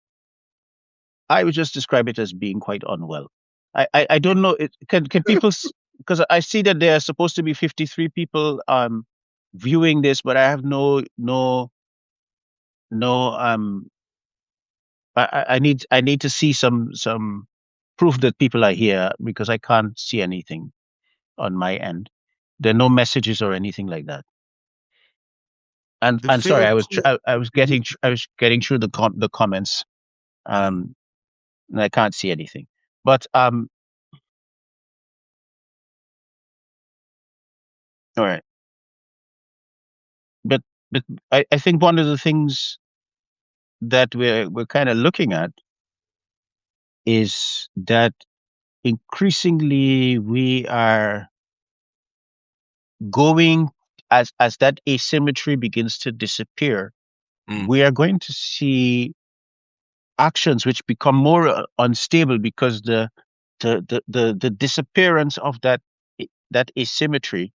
I would just describe it as being quite unwell. I don't know. Can people, because I see that there are supposed to be 53 people viewing this, but I have no I need to see some proof that people are here because I can't see anything on my end. There are no messages or anything like that. the And sorry, failed coup. I was I was getting through the comments, Mhm. um and I can't see anything. But all right. But but I think one of the things that we're kind of looking at is that increasingly we are going, as that asymmetry begins to disappear, Mm, we are going to see actions which become more unstable because the disappearance of that asymmetry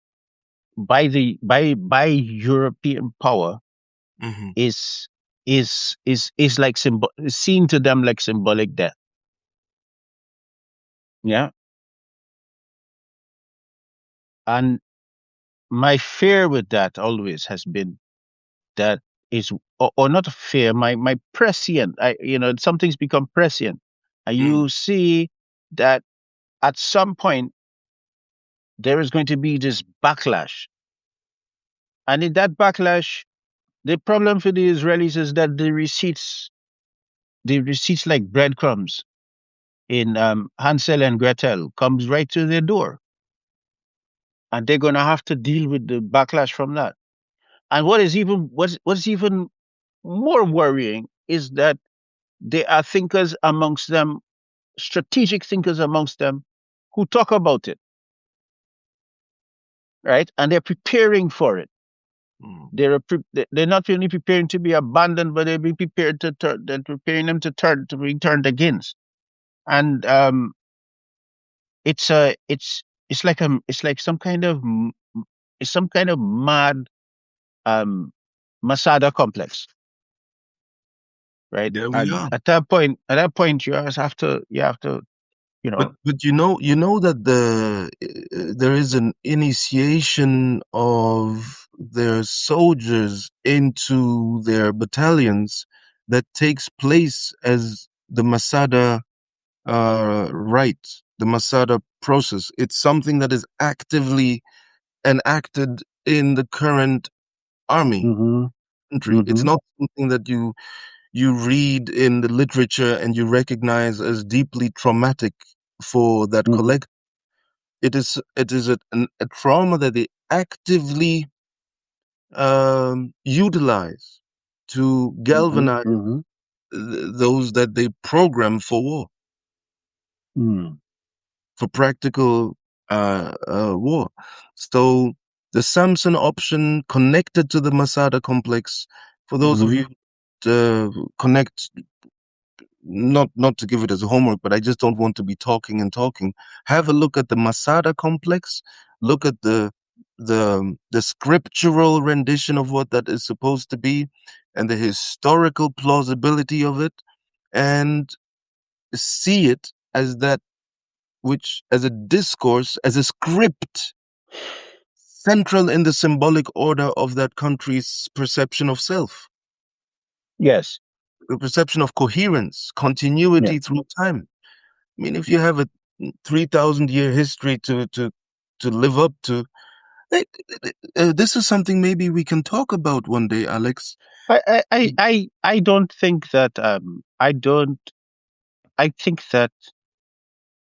by European power mhm. is is like is seen to them like symbolic death. Yeah. And my fear with that always has been that is, or not a fear, my prescient, some things become prescient. And Mm, you see that at some point there is going to be this backlash. And in that backlash, the problem for the Israelis is that the receipts like breadcrumbs in Hansel and Gretel comes right to their door. And they're gonna have to deal with the backlash from that. And what's even more worrying is that there are thinkers amongst them, strategic thinkers amongst them, who talk about it, right? And they're preparing for it. mm. They're not only preparing to be abandoned, but they're being prepared to turn. They're preparing them to be turned against. And it's like it's some kind of mad um Masada complex, right? There we And are. at that point, you have to, you know. But you know that there is an initiation of their soldiers into their battalions that takes place as the Masada rite, the Masada process. It's something that is actively enacted in the current army Hmm. country. It's Hmm. not something that you read in the literature and you recognize as deeply traumatic for that Hmm. collective. It is a trauma that they actively utilize to Hmm. galvanize Hmm. those that they program for war, Hmm. for practical war. So the Samson option connected to the Masada complex, for those of Hmm. you connect, not to give it as a homework, but I just don't want to be talking and talking. Have a look at the Masada complex. Look at the scriptural rendition of what that is supposed to be, and the historical plausibility of it, and see it as that which, as a discourse, as a script, central in the symbolic order of that country's perception of self, Yes. the perception of coherence, Yeah. continuity through time. I mean, if you have a 3,000-year history to live up to, eh, this is something maybe we can talk about one day, Alex. I don't think that I think that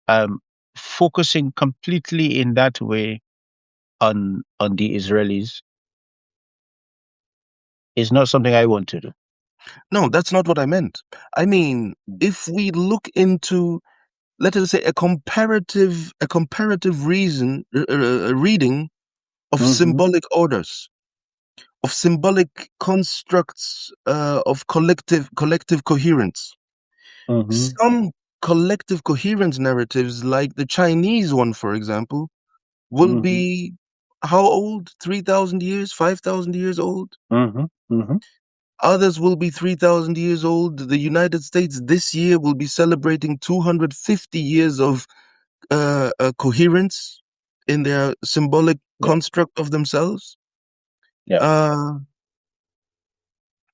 um focusing completely in that way on the Israelis is not something I want to do. No, that's not what I meant. I mean, if we look into, let us say, a comparative reading of Hmm. symbolic orders, of symbolic constructs, of collective coherence. Hmm. Some collective coherence narratives, like the Chinese one, for example, will Hmm. be how old? 3,000 years, 5,000 years old? Hmm. Hmm. Others will be 3,000 years old. The United States this year will be celebrating 250 years of coherence in their symbolic Yeah. construct of themselves. Yeah. Uh,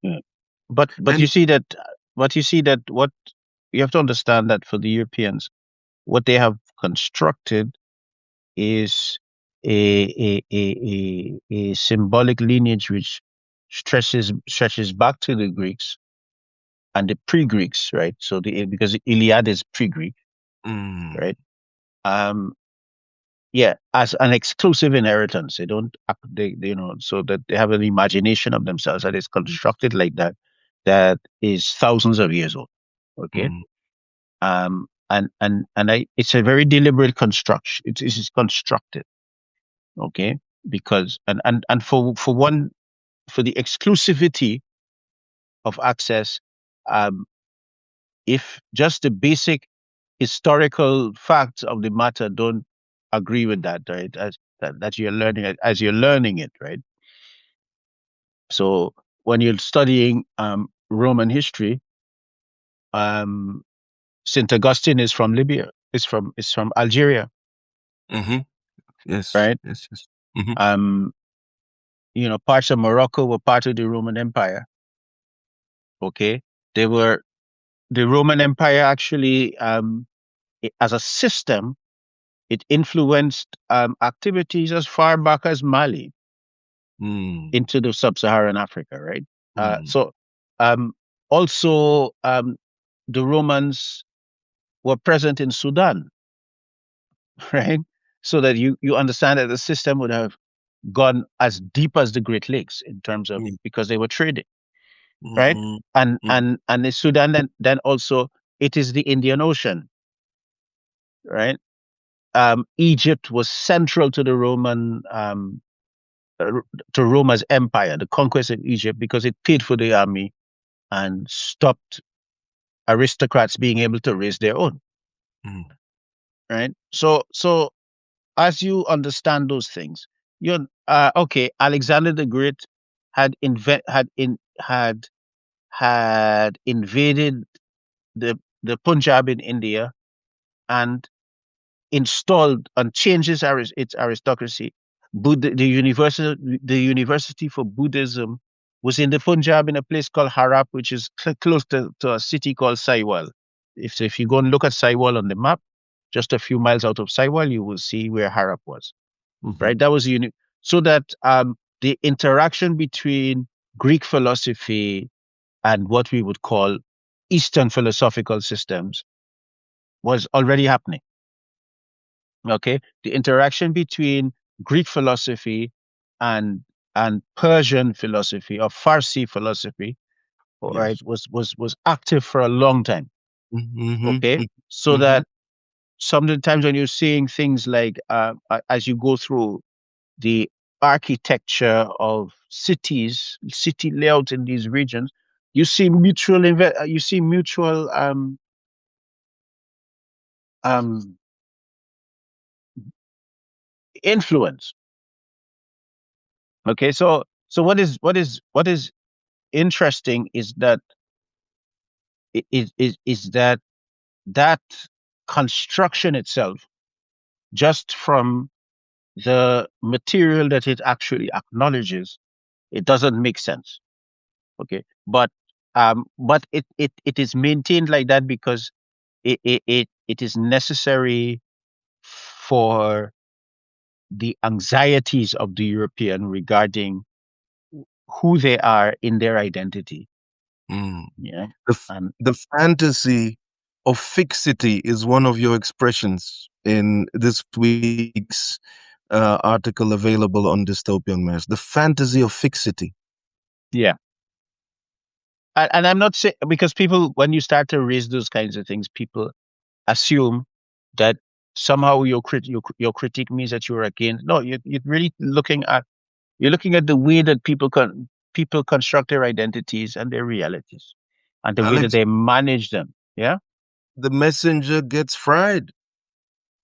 Yeah. But and you see that what you have to understand that for the Europeans, what they have constructed is a symbolic lineage which stretches back to the Greeks and the pre-Greeks, right? So the because the Iliad is pre-Greek, mm, right? Um, yeah, as an exclusive inheritance. They don't, you know, so that they have an imagination of themselves that is constructed like that, that is thousands of years old. Okay. mm, It's a very deliberate construction. It's constructed. Okay. Because, and for the exclusivity of access, um, if just the basic historical facts of the matter don't agree with that, right? That you're learning it as you're learning it, right? So when you're studying Roman history, um, Saint Augustine is from Libya. Is from Algeria, mm-hmm. Yes, right? yes, yes. Mm-hmm. Um, parts of Morocco were part of the Roman Empire. Okay, they were the Roman Empire actually, as a system, it influenced activities as far back as Mali Mm, into the sub-Saharan Africa, right? mm, So um, also the Romans were present in Sudan, right? So that you understand that the system would have gone as deep as the Great Lakes in terms of mm, because they were trading, right? mm, And mm, and and the Sudan then also it is the Indian Ocean, right? Egypt was central to the uh, Roma's empire, the conquest of Egypt, because it paid for the army and stopped aristocrats being able to raise their own, mm, right? So as you understand those things, you're okay. Alexander the Great had invent had in had had invaded the Punjab in India and installed and changed its aristocracy. The university for Buddhism was in the Punjab in a place called Harap, which is close to a city called Saiwal. If you go and look at Saiwal on the map, just a few miles out of Saiwal, you will see where Harap was. Mhm. Right, that was so that the interaction between Greek philosophy and what we would call Eastern philosophical systems was already happening. Okay, the interaction between Greek philosophy and Persian philosophy or Farsi philosophy, all right, Yes. was active for a long time. Mhm, Okay, mhm, so mhm. that sometimes when you're seeing things like as you go through the architecture of city layouts in these regions, you see you see mutual um, influence. Okay, so what is interesting is that is that that construction itself, just from the material that it actually acknowledges, it doesn't make sense. Okay, but it is maintained like that because it is necessary for the anxieties of the European regarding who they are in their identity. Mm. Yeah. And The fantasy of fixity is one of your expressions in this week's article available on Dystopian Mass. The fantasy of fixity. yeah. And I'm not saying, because people, when you start to raise those kinds of things, people assume that somehow your critique means that you're against. No, you're really looking at the way that people construct their identities and their realities, and the way that Alex, they manage them. Yeah. the messenger gets fried.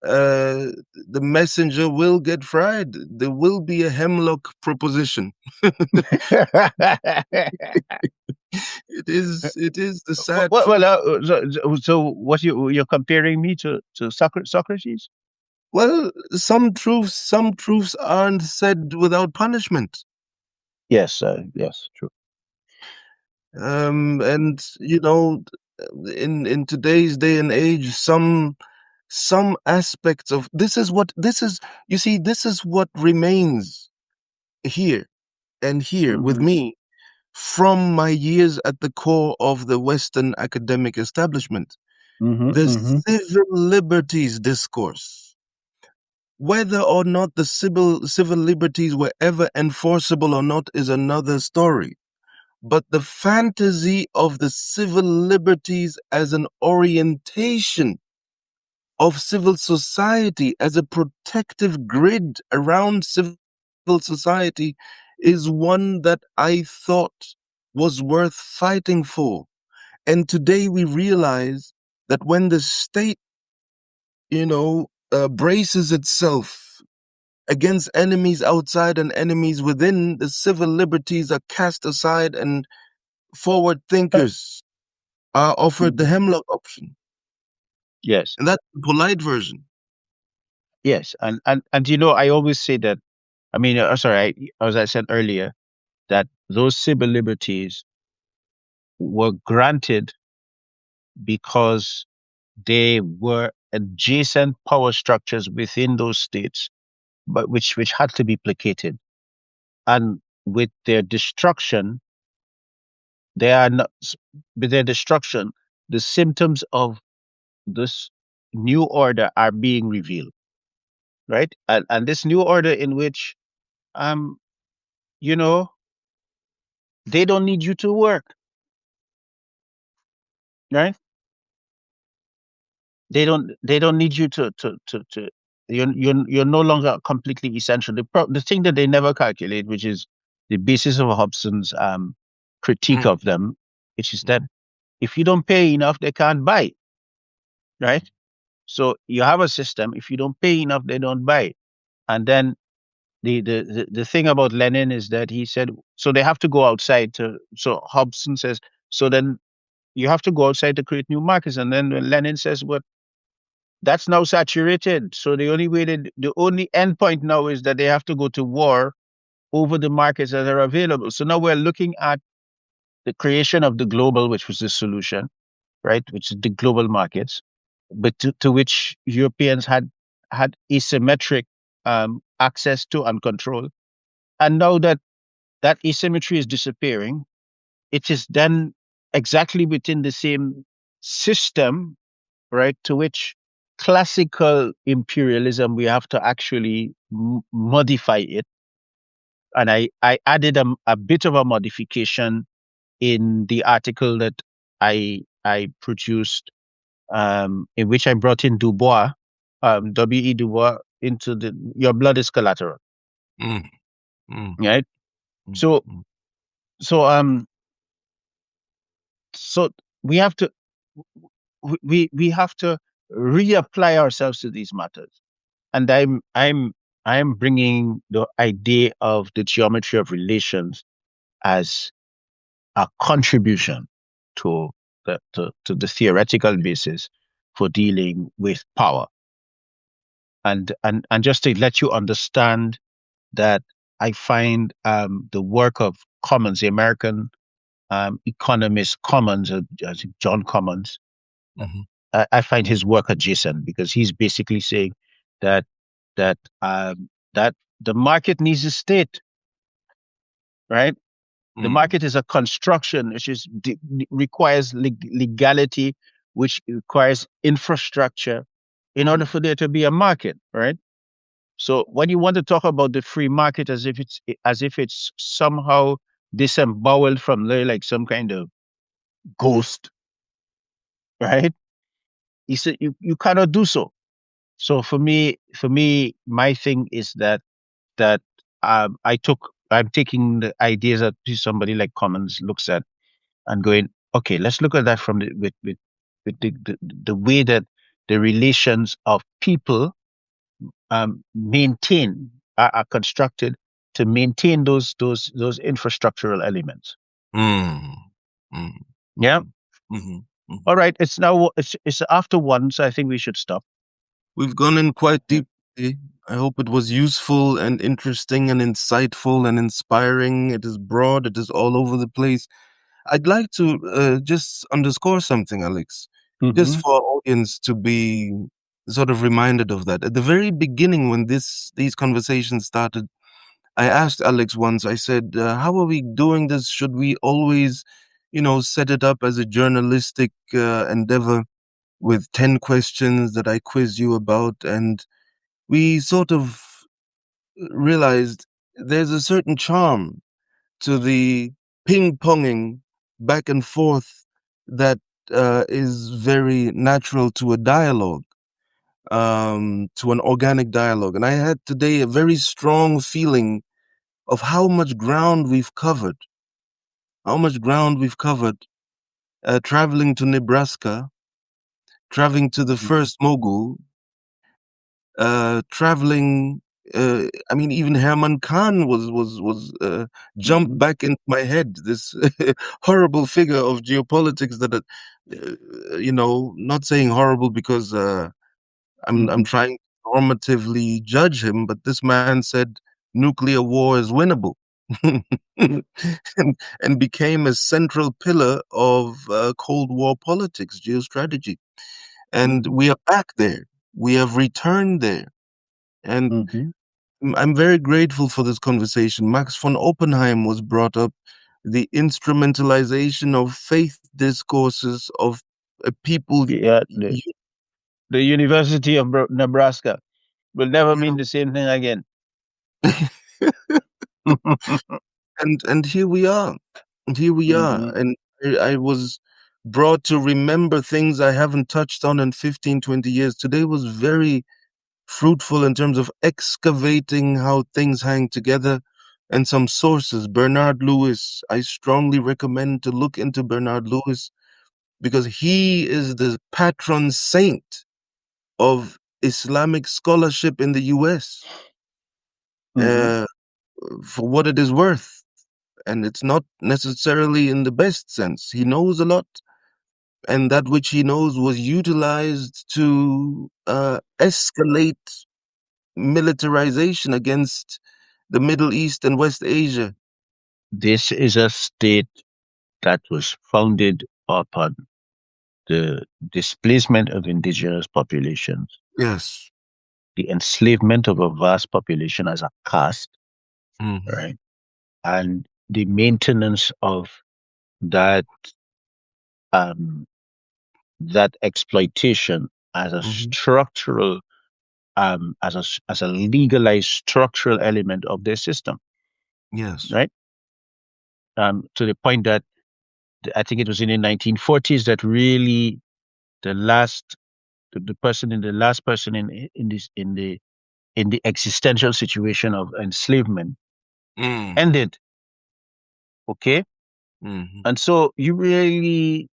Uh, the messenger will get fried. There will be a hemlock proposition. It is the sad Well, truth. so what you're comparing me to Socrates? Well, some truths aren't said without punishment. Yes, yes, true. And you know, in today's day and age, some aspects of this is, you see, this is what remains here and here with Hmm. me from my years at the core of the Western academic establishment. Hmm. The Hmm. civil liberties discourse. Whether or not the civil liberties were ever enforceable or not is another story. But the fantasy of the civil liberties as an orientation of civil society, as a protective grid around civil society, is one that I thought was worth fighting for. And today we realize that when the state, braces itself against enemies outside and enemies within, the civil liberties are cast aside and forward thinkers are offered the Hmm. hemlock option. Yes, And that's the polite version. yes, and I always say that. I mean, sorry, as I said earlier, that those civil liberties were granted because they were adjacent power structures within those states, but which had to be placated. And with their destruction, they are not. With their destruction, the symptoms of this new order are being revealed, right? And this new order in which, um, you know, they don't need you to work, right? They don't need you to you're no longer completely essential. The thing that they never calculate, which is the basis of Hobson's critique Mm, of them, which is that if you don't pay enough, they can't buy, right? So you have a system. If you don't pay enough, they don't buy. And then the thing about Lenin is that he said, so they have to go outside to. So Hobson says So then you have to go outside to create new markets. And then when Lenin says, "Well, that's now saturated. So the only end point now is that they have to go to war over the markets that are available." So now we're looking at the creation of the global, which was the solution, right? Which is the global markets, but to which Europeans had asymmetric access to and control. And now that that asymmetry is disappearing, it is then exactly within the same system, right? To which classical imperialism, we have to actually modify it. And I added a bit of a modification in the article that I produced, in which I brought in Dubois, W.E. Dubois, into the your blood is collateral, Mm, mm, right? mm, So mm, so so we have to we have to reapply ourselves to these matters. And I'm bringing the idea of the geometry of relations as a contribution to to the theoretical basis for dealing with power. And just to let you understand that I find the work of Commons, the American economist Commons, John Commons, mhm, I find his work adjacent, because he's basically saying that that that the market needs a state, right? The mm, market is a construction which requires legality, which requires infrastructure in order for there to be a market, right? So when you want to talk about the free market as if it's somehow disemboweled from there, like some kind of ghost, right? He said you cannot do so. So for me, my thing is that I'm taking the ideas that somebody like Commons looks at and going, okay, let's look at that from with the way that the relations of people are constructed to maintain those infrastructural elements. mm, mm, Yeah. mhm, mhm, mhm. All right. It's after one, so I think we should stop. We've gone in quite Yeah. deeply. I hope it was useful and interesting and insightful and inspiring. It is broad, it is all over the place. I'd like to just underscore something, Alex, just Mm-hmm. for our audience to be sort of reminded of that. At the very beginning, when these conversations started, I asked Alex once, I said, how are we doing this? Should we always, set it up as a journalistic endeavor with 10 questions that I quiz you about? And we sort of realized there's a certain charm to the ping ponging back and forth that is very natural to a dialogue, to an organic dialogue. And I had today a very strong feeling of how much ground we've covered, traveling to Nebraska, traveling to the Mm-hmm. first mogul, traveling. I mean, even Herman Khan was jumped Mm-hmm. back into my head. This horrible figure of geopolitics that, not saying horrible because I'm Mm-hmm. trying to normatively judge him, but this man said nuclear war is winnable, and, and became a central pillar of Cold War politics, geostrategy. And Mm-hmm. we are back there. We have returned there. And Mm-hmm. I'm very grateful for this conversation. Max von Oppenheim was brought up, the instrumentalization of faith discourses of people, Yeah. The University of Nebraska will never you mean the same thing again. know, Mm-hmm. and here we are. And here we are. And I was brought to remember things I haven't touched on in 15, 20 years. Today was very fruitful in terms of excavating how things hang together and some sources. Bernard Lewis, I strongly recommend to look into Bernard Lewis because he is the patron saint of Islamic scholarship in the US, Mm-hmm. uh, for what it is worth. and it's not necessarily in the best sense. He knows a lot, and that which he knows was utilized to escalate militarization against the Middle East and West Asia. This is a state that was founded upon the displacement of indigenous populations, Yes. the enslavement of a vast population as a caste, Hmm. right? And the maintenance of that um, that exploitation as a Hmm. structural as a legalized structural element of their system, Yes. right? To the point that I think it was in the 1940s that really the last the person in the last person in this in the existential situation of enslavement Mm. ended. Okay, Hmm. and so you really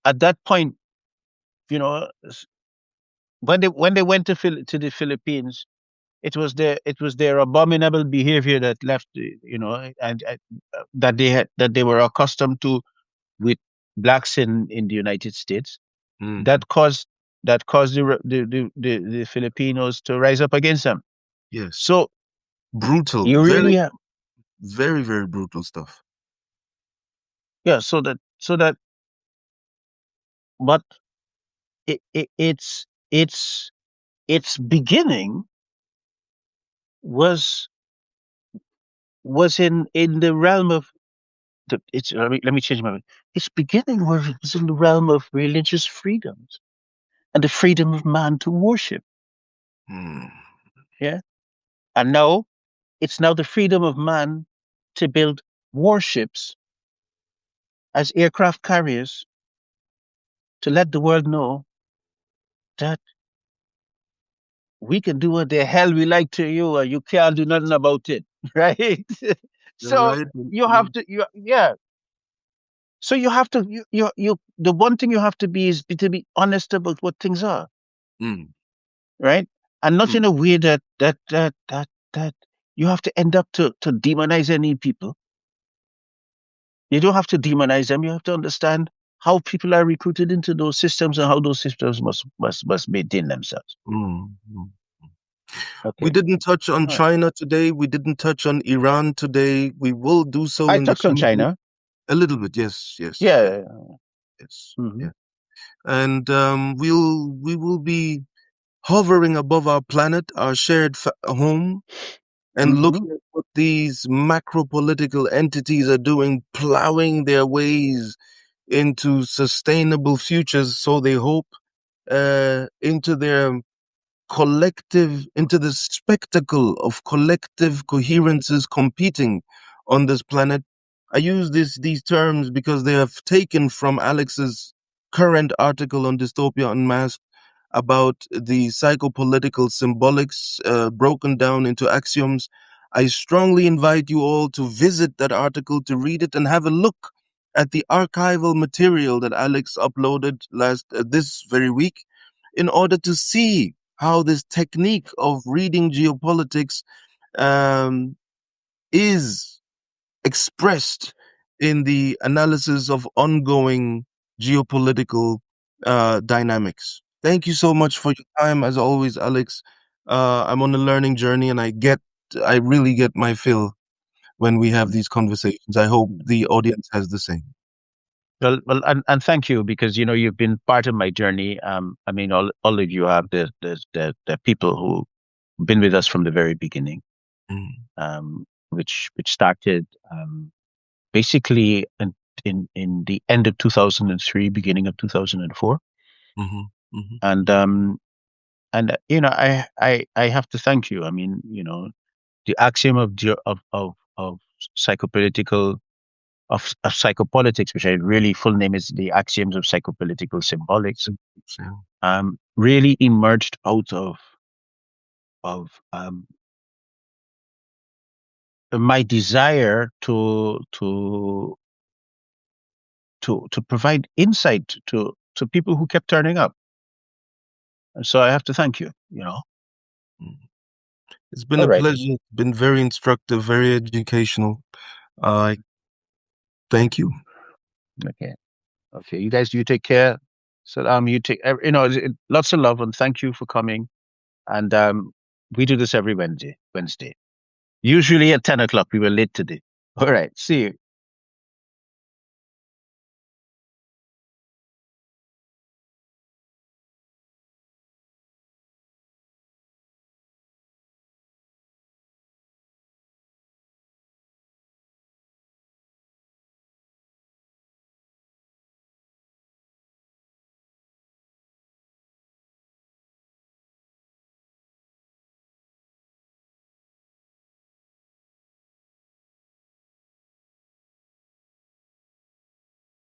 at that point, you know, when they went to to the Philippines, it was their abominable behavior that left, and that they were accustomed to with blacks in the United States Hmm. that caused the Filipinos to rise up against them. Yes. So Brutal. you Very, really very, very brutal stuff. yeah. So that but its beginning was in the realm of let me change my mind. Its beginning was in the realm of religious freedoms and the freedom of man to worship. Mm. Yeah. And now it's now the freedom of man to build warships as aircraft carriers to let the world know that we can do what the hell we like to you and you can't do nothing about it. Right? You're So right. you have to yeah. So you have to the one thing you have to be is to be honest about what things are, Mm. right? And not Mm. in a way that you have to end up to demonize any people. You don't have to demonize them. You have to understand how people are recruited into those systems and how those systems must maintain themselves. Mm. Mm. We Okay. didn't touch on All right. China today. We didn't touch on Iran today. We will do so I in the touched on coming week. China. A little bit. Yes. Yes. Yes. Yeah. Yes. Hmm. Yeah. And we will be hovering above our planet, our shared home, and Hmm. looking at what these macro political entities are doing, plowing their ways into sustainable futures, so they hope, into their collective, into the spectacle of collective coherences competing on this planet. I use these terms because they have taken from Alex's current article on Dystopia Unmasked about the psychopolitical symbolics, broken down into axioms. I strongly invite you all to visit that article, to read it, and have a look at the archival material that Alex uploaded this very week, in order to see how this technique of reading geopolitics um, is expressed in the analysis of ongoing geopolitical dynamics. Thank you so much for your time, as always, Alex. I'm on a learning journey, and I really get my fill when we have these conversations. I hope the audience has the same. And thank you because you've been part of my journey. I mean, all of you have the people who've been with us from the very beginning, Mm. which started basically in the end of 2003, beginning of 2004, Mhm, mhm, and I have to thank you. I mean, the axiom of psychopolitical of psychopolitics, which I really full name is the axioms of psychopolitical symbolics, so, really emerged out of my desire to provide insight to people who kept turning up. And so I have to thank you. mm. It's been All a right. pleasure. It's been very instructive, very educational. Thank you. Okay. Okay. You guys, you take care. So you take lots of love and thank you for coming. And we do this every Wednesday. Usually at 10 o'clock. We were late today. All right. See you.